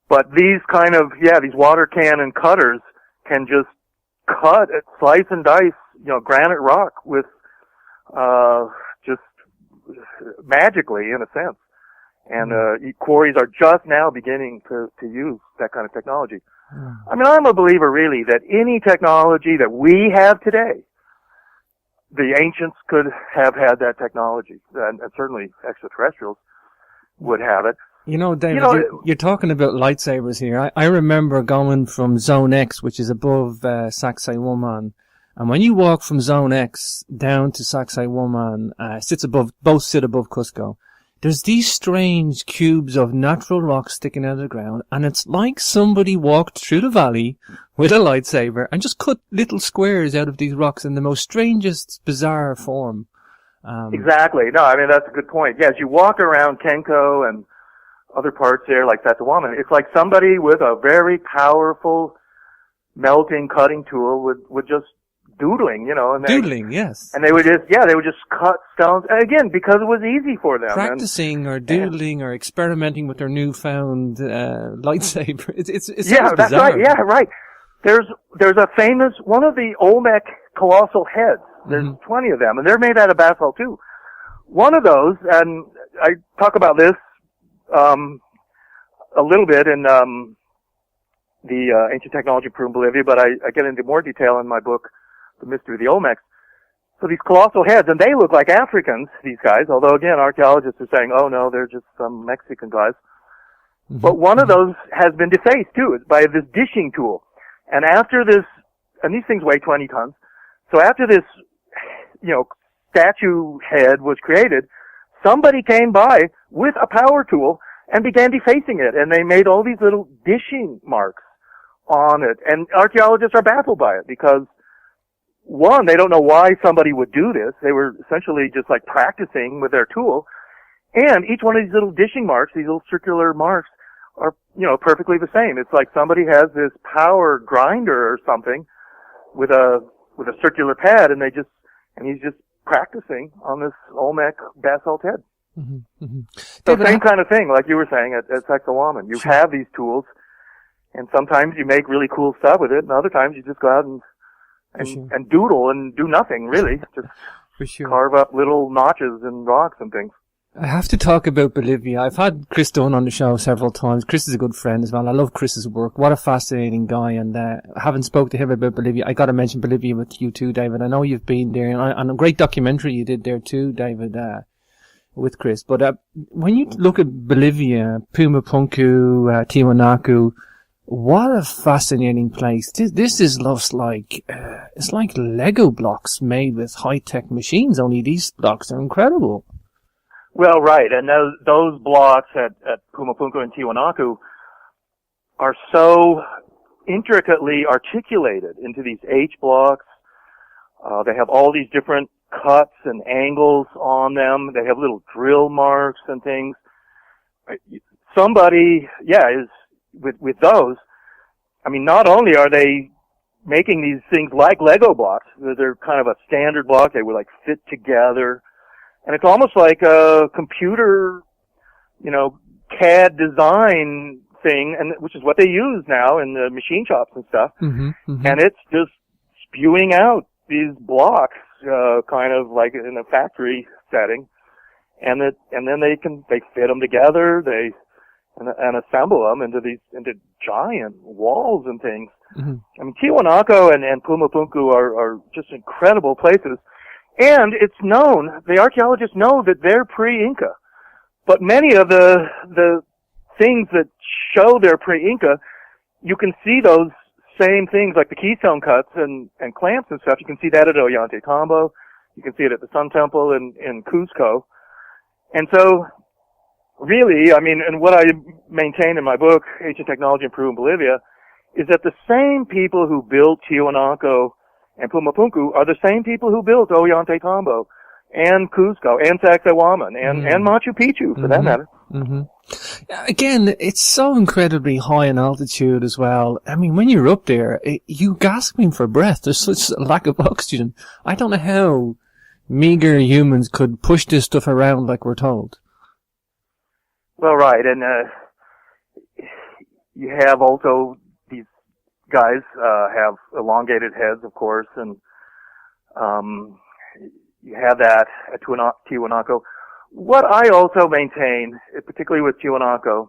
But these kind of, these water cannon cutters can just slice and dice, granite rock with, just magically in a sense. And, quarries are just now beginning to use that kind of technology. I mean, I'm a believer really that any technology that we have today, the ancients could have had that technology, and certainly extraterrestrials would have it. You know, David, you're talking about lightsabers here. I remember going from Zone X, which is above Sacsay Woman, and when you walk from Zone X down to Sacsay Woman, both sit above Cusco. There's these strange cubes of natural rock sticking out of the ground, and it's like somebody walked through the valley with a lightsaber and just cut little squares out of these rocks in the most strangest, bizarre form. Exactly. No, I mean, that's a good point. Yeah, as you walk around Kenko and other parts there, like Sacsayhuaman, it's like somebody with a very powerful melting cutting tool would just doodling, yes. And they would just cut stones, and again, because it was easy for them. Practicing or doodling or experimenting with their newfound lightsaber. It's that's bizarre. right. Yeah, right. There's a famous one of the Olmec colossal heads. There's 20 of them, and they're made out of basalt too. One of those, and I talk about this a little bit in the Ancient Technology Peru and Bolivia, but I get into more detail in my book, The Mystery of the Olmecs. So these colossal heads, and they look like Africans, these guys, although again, archaeologists are saying, oh no, they're just some Mexican guys. Mm-hmm. But one of those has been defaced too, by this dishing tool. And after this, and these things weigh 20 tons, so after this, statue head was created, somebody came by with a power tool and began defacing it, and they made all these little dishing marks on it. And archaeologists are baffled by it because, one, they don't know why somebody would do this. They were essentially just like practicing with their tool. And each one of these little dishing marks, these little circular marks, are, perfectly the same. It's like somebody has this power grinder or something with a circular pad, and he's just practicing on this Olmec basalt head. Mm-hmm, mm-hmm. So same kind of thing, like you were saying at Sacsayhuaman. You have these tools, and sometimes you make really cool stuff with it, and other times you just go out and doodle and do nothing, really. Just carve up little notches in rocks and things. I have to talk about Bolivia. I've had Chris Dunn on the show several times. Chris is a good friend as well. I love Chris's work. What a fascinating guy. And having spoke to him about Bolivia, I got to mention Bolivia with you too, David. I know you've been there, and a great documentary you did there too, David, with Chris. But when you look at Bolivia, Pumapunku, Tiwanaku, what a fascinating place. This is just like, it's like Lego blocks made with high-tech machines, only these blocks are incredible. Well, right, and those blocks at Pumapunku and Tiwanaku are so intricately articulated into these H blocks. They have all these different cuts and angles on them. They have little drill marks and things. Somebody, is with those. I mean, not only are they making these things like Lego blocks, they're kind of a standard block. They would like fit together. And it's almost like a computer, CAD design thing, and which is what they use now in the machine shops and stuff. Mm-hmm, mm-hmm. And it's just spewing out these blocks, kind of like in a factory setting. And then they fit them together, and assemble them into giant walls and things. Mm-hmm. I mean, Tiwanaku and Pumapunku are just incredible places. And it's known, the archaeologists know that they're pre-Inca. But many of the things that show they're pre-Inca, you can see those same things like the keystone cuts and clamps and stuff. You can see that at Ollantaytambo. You can see it at the Sun Temple in Cusco. And so, really, I mean, and what I maintain in my book, Ancient Technology in Peru and Bolivia, is that the same people who built Tiwanaku and Pumapunku are the same people who built Ollantaytambo and Cusco and Sacsayhuaman and Machu Picchu, for that matter. Mm-hmm. Again, it's so incredibly high in altitude as well. I mean, when you're up there, you're gasping for breath. There's such a lack of oxygen. I don't know how meager humans could push this stuff around like we're told. Well, right, and you have also guys have elongated heads, of course, and you have that at Tiwanaku. What I also maintain, particularly with Tiwanaku,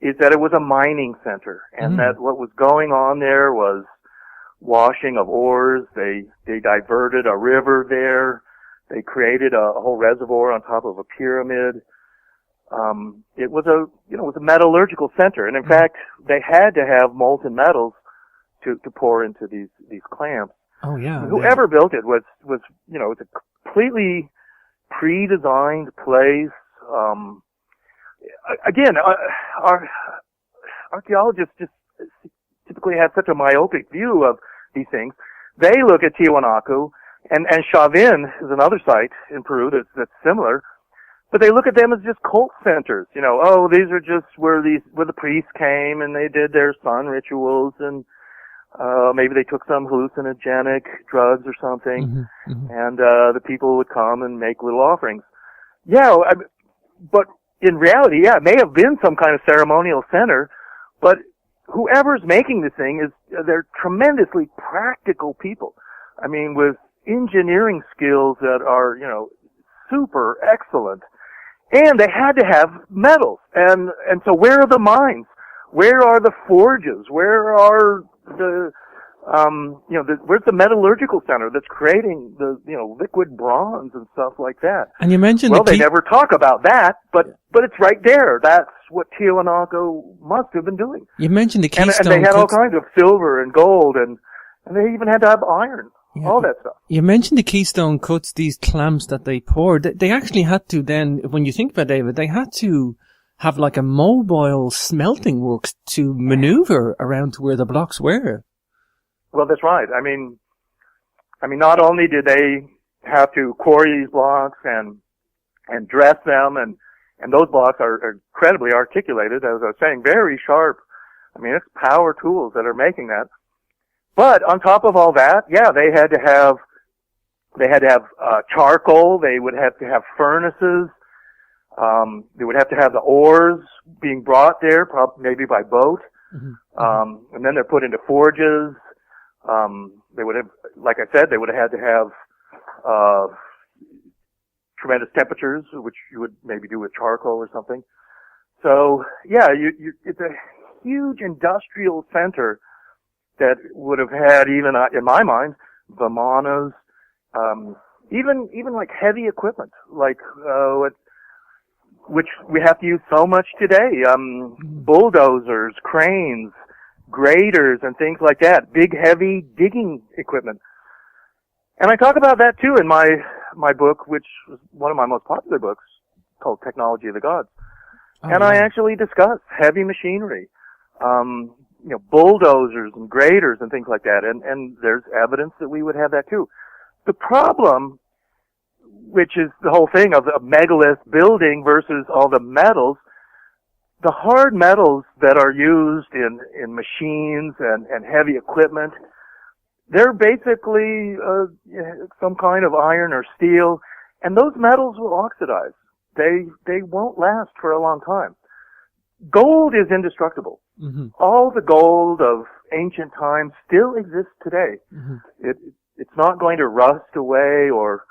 is that it was a mining center, and that what was going on there was washing of ores. They diverted a river there. They created a whole reservoir on top of a pyramid. It was a metallurgical center, and in fact, they had to have molten metals to pour into these clamps. Oh yeah. Whoever built it was it's a completely pre-designed place. Again, our archaeologists just typically have such a myopic view of these things. They look at Tiwanaku and Chavin is another site in Peru that's similar, but they look at them as just cult centers. These are just where the priests came and they did their sun rituals, and maybe they took some hallucinogenic drugs or something, and the people would come and make little offerings. But in reality, it may have been some kind of ceremonial center, but whoever's making this thing they're tremendously practical people. I mean, with engineering skills that are, super excellent. And they had to have metals. And so where are the mines? Where are the forges? Where are the where's the metallurgical center that's creating the, liquid bronze and stuff like that? And you mentioned they never talk about that, but it's right there. That's what Tiwanaku must have been doing. You mentioned the Keystone. And they had all kinds of silver and gold, and they even had to have iron, all that stuff. You mentioned the Keystone cuts, these clamps that they poured. They actually had to then, when you think about it, David, they had to have like a mobile smelting works to maneuver around to where the blocks were. Well, that's right. I mean, not only did they have to quarry these blocks and dress them, and those blocks are incredibly articulated, as I was saying, very sharp. I mean, it's power tools that are making that. But on top of all that, they had to have charcoal. They would have to have furnaces. They would have to have the ores being brought there, probably maybe by boat. Mm-hmm. And then they're put into forges. They would have, like I said, they would have had to have tremendous temperatures, which you would maybe do with charcoal or something. So, it's a huge industrial center that would have had, even in my mind, Vimanas, even like heavy equipment, like which we have to use so much today, bulldozers, cranes, graders, and things like that, big, heavy digging equipment. And I talk about that too in my book, which was one of my most popular books, called Technology of the Gods. I actually discuss heavy machinery, bulldozers and graders and things like that, and there's evidence that we would have that too. The problem, which is the whole thing of a megalith building versus all the metals, the hard metals that are used in machines and heavy equipment, they're basically some kind of iron or steel, and those metals will oxidize. They won't last for a long time. Gold is indestructible. Mm-hmm. All the gold of ancient times still exists today. Mm-hmm. It's not going to rust away or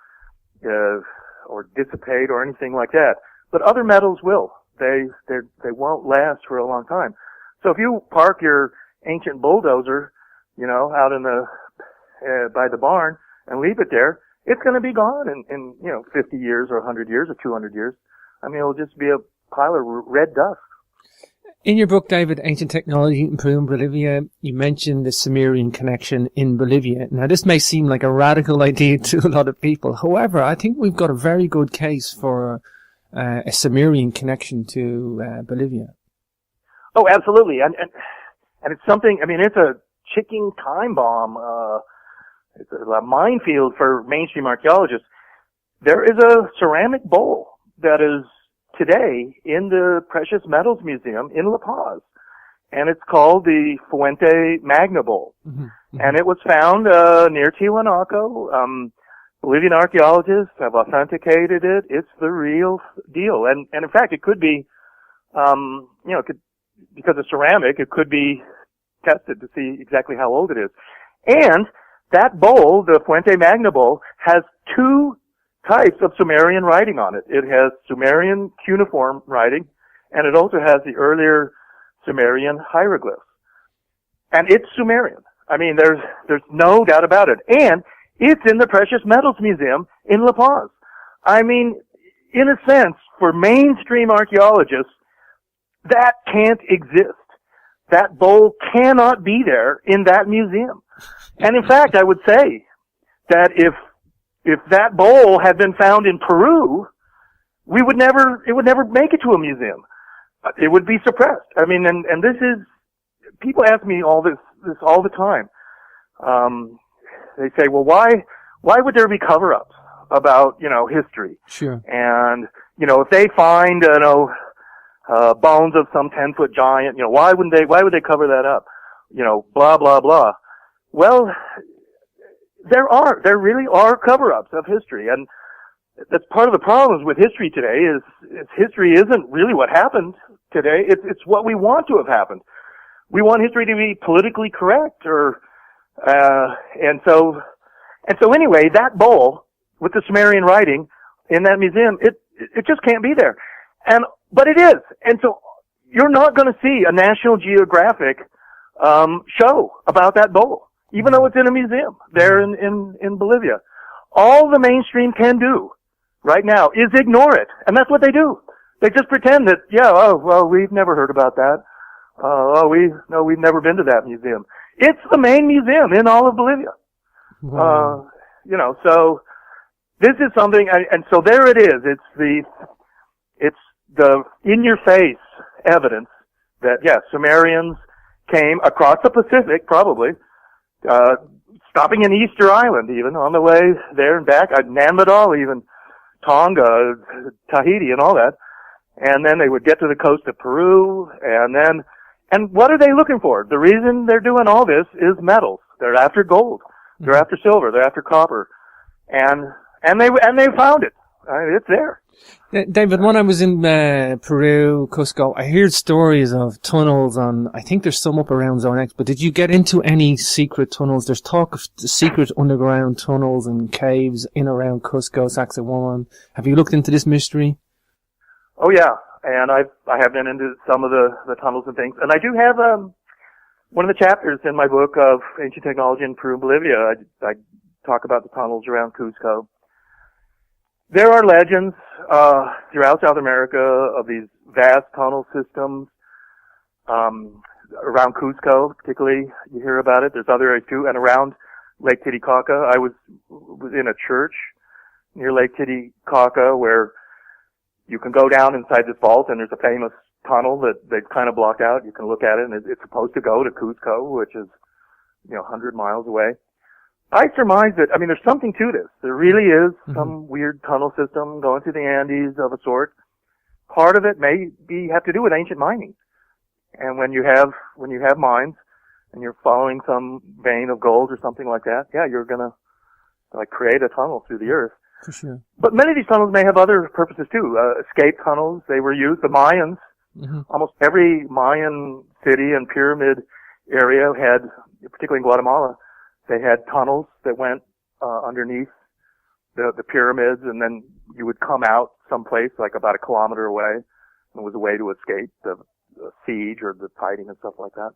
dissipate or anything like that. But other metals will. They won't last for a long time. So if you park your ancient bulldozer, out in by the barn and leave it there, it's going to be gone in 50 years or 100 years or 200 years. I mean, it'll just be a pile of red dust. In your book, David, Ancient Technology in Peru and Bolivia, you mentioned the Sumerian connection in Bolivia. Now, this may seem like a radical idea to a lot of people. However, I think we've got a very good case for a Sumerian connection to Bolivia. Oh, absolutely. And it's something, it's a ticking time bomb. It's a minefield for mainstream archaeologists. There is a ceramic bowl that is today in the Precious Metals Museum in La Paz, and it's called the Fuente Magna Bowl. Mm-hmm. Mm-hmm. And it was found near Tiwanaku. Bolivian archaeologists have authenticated it. It's the real deal, and in fact, it could be, because of ceramic, it could be tested to see exactly how old it is. And that bowl, the Fuente Magna Bowl, has two types of Sumerian writing on it. It has Sumerian cuneiform writing, and it also has the earlier Sumerian hieroglyphs. And it's Sumerian. There's no doubt about it. And it's in the Precious Metals Museum in La Paz. In a sense, for mainstream archaeologists, that can't exist. That bowl cannot be there in that museum. And in fact, I would say that if that bowl had been found in Peru, it would never make it to a museum. It would be suppressed. And this is, people ask me all this all the time. They say, well, why would there be cover-ups about, history? Sure. And, if they find, bones of some 10-foot giant, why would they cover that up? Blah, blah, blah. Well, there really are cover-ups of history, and that's part of the problems with history today is history isn't really what happened today. It's what we want to have happened. We want history to be politically correct, and so anyway, that bowl with the Sumerian writing in that museum, it just can't be there. But it is. And so you're not going to see a National Geographic show about that bowl. even though it's in a museum there in Bolivia. All the mainstream can do right now is ignore it. And that's what they do. They just pretend that, we've never heard about that. We've never been to that museum. It's the main museum in all of Bolivia. Wow. So this is something, and so there it is. It's the in-your-face evidence that, yes, Sumerians came across the Pacific, probably, stopping in Easter Island even, on the way there and back, Madol even, Tonga, Tahiti and all that. And then they would get to the coast of Peru, and what are they looking for? The reason they're doing all this is metals. They're after gold. They're after silver. They're after copper. And they found it. It's there. David, when I was in Peru, Cusco, I heard stories of tunnels I think there's some up around Zone X, but did you get into any secret tunnels? There's talk of secret underground tunnels and caves in around Cusco, Sacsayhuaman. Have you looked into this mystery? Oh yeah, and I have been into some of the tunnels and things, and I do have one of the chapters in my book of Ancient Technology in Peru and Bolivia. I talk about the tunnels around Cusco. There are legends throughout South America of these vast tunnel systems around Cusco, particularly. You hear about it. There's other areas too, and around Lake Titicaca. I was in a church near Lake Titicaca where you can go down inside this vault, and there's a famous tunnel that they've kind of blocked out. You can look at it, and it's supposed to go to Cusco, which is 100 miles away. I surmise that, there's something to this. There really is some weird tunnel system going through the Andes of a sort. Part of it may have to do with ancient mining. And when you have mines and you're following some vein of gold or something like that, you're gonna create a tunnel through the earth. For sure. But many of these tunnels may have other purposes too. Escape tunnels, they were used. The Mayans, almost every Mayan city and pyramid area had, particularly in Guatemala, they had tunnels that went underneath the pyramids, and then you would come out someplace like about a kilometer away, and it was a way to escape the siege or the fighting and stuff like that.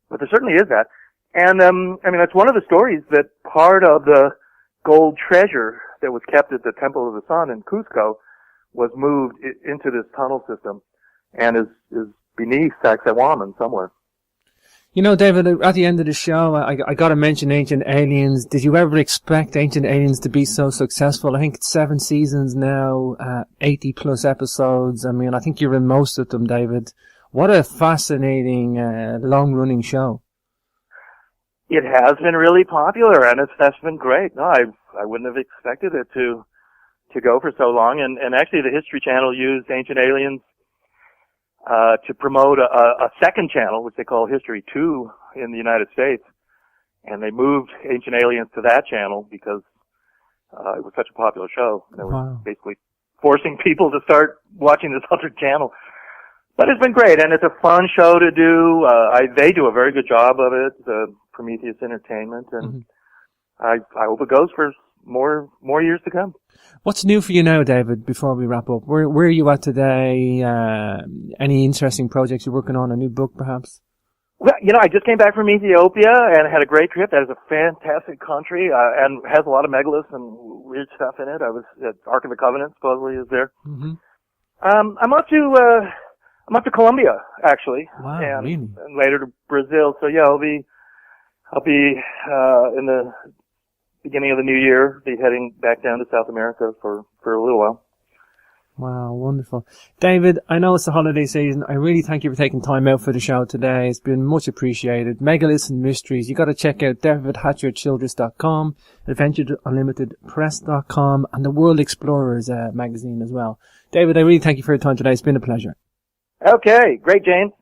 But there certainly is that. And that's one of the stories, that part of the gold treasure that was kept at the Temple of the Sun in Cusco was moved into this tunnel system and is beneath Sacsayhuaman somewhere. David, at the end of the show, I got to mention Ancient Aliens. Did you ever expect Ancient Aliens to be so successful? I think it's 7 seasons now, 80 plus episodes. I think you're in most of them, David. What a fascinating, long-running show. It has been really popular, and that's been great. No, I wouldn't have expected it to go for so long. And actually, the History Channel used Ancient Aliens to promote a second channel, which they call History 2 in the United States. And they moved Ancient Aliens to that channel because it was such a popular show. They were basically forcing people to start watching this other channel. But it's been great, and it's a fun show to do. They do a very good job of it, Prometheus Entertainment, and I hope it goes for more years to come. What's new for you now, David, before we wrap up? Where are you at today? Any interesting projects you're working on? A new book, perhaps? Well, I just came back from Ethiopia and had a great trip. That is a fantastic country, and has a lot of megaliths and weird stuff in it. I was at Ark of the Covenant, supposedly, is there. I'm up to Colombia, actually. Wow, and really? And later to Brazil. So I'll be in the beginning of the new year, be heading back down to South America for a little while. Wow, wonderful. David, I know it's the holiday season. I really thank you for taking time out for the show today. It's been much appreciated. Megaliths and Mysteries. You got to check out davidhatcher@childress.com, adventureunlimitedpress.com, and the World Explorers magazine as well. David, I really thank you for your time today. It's been a pleasure. Okay, great, James.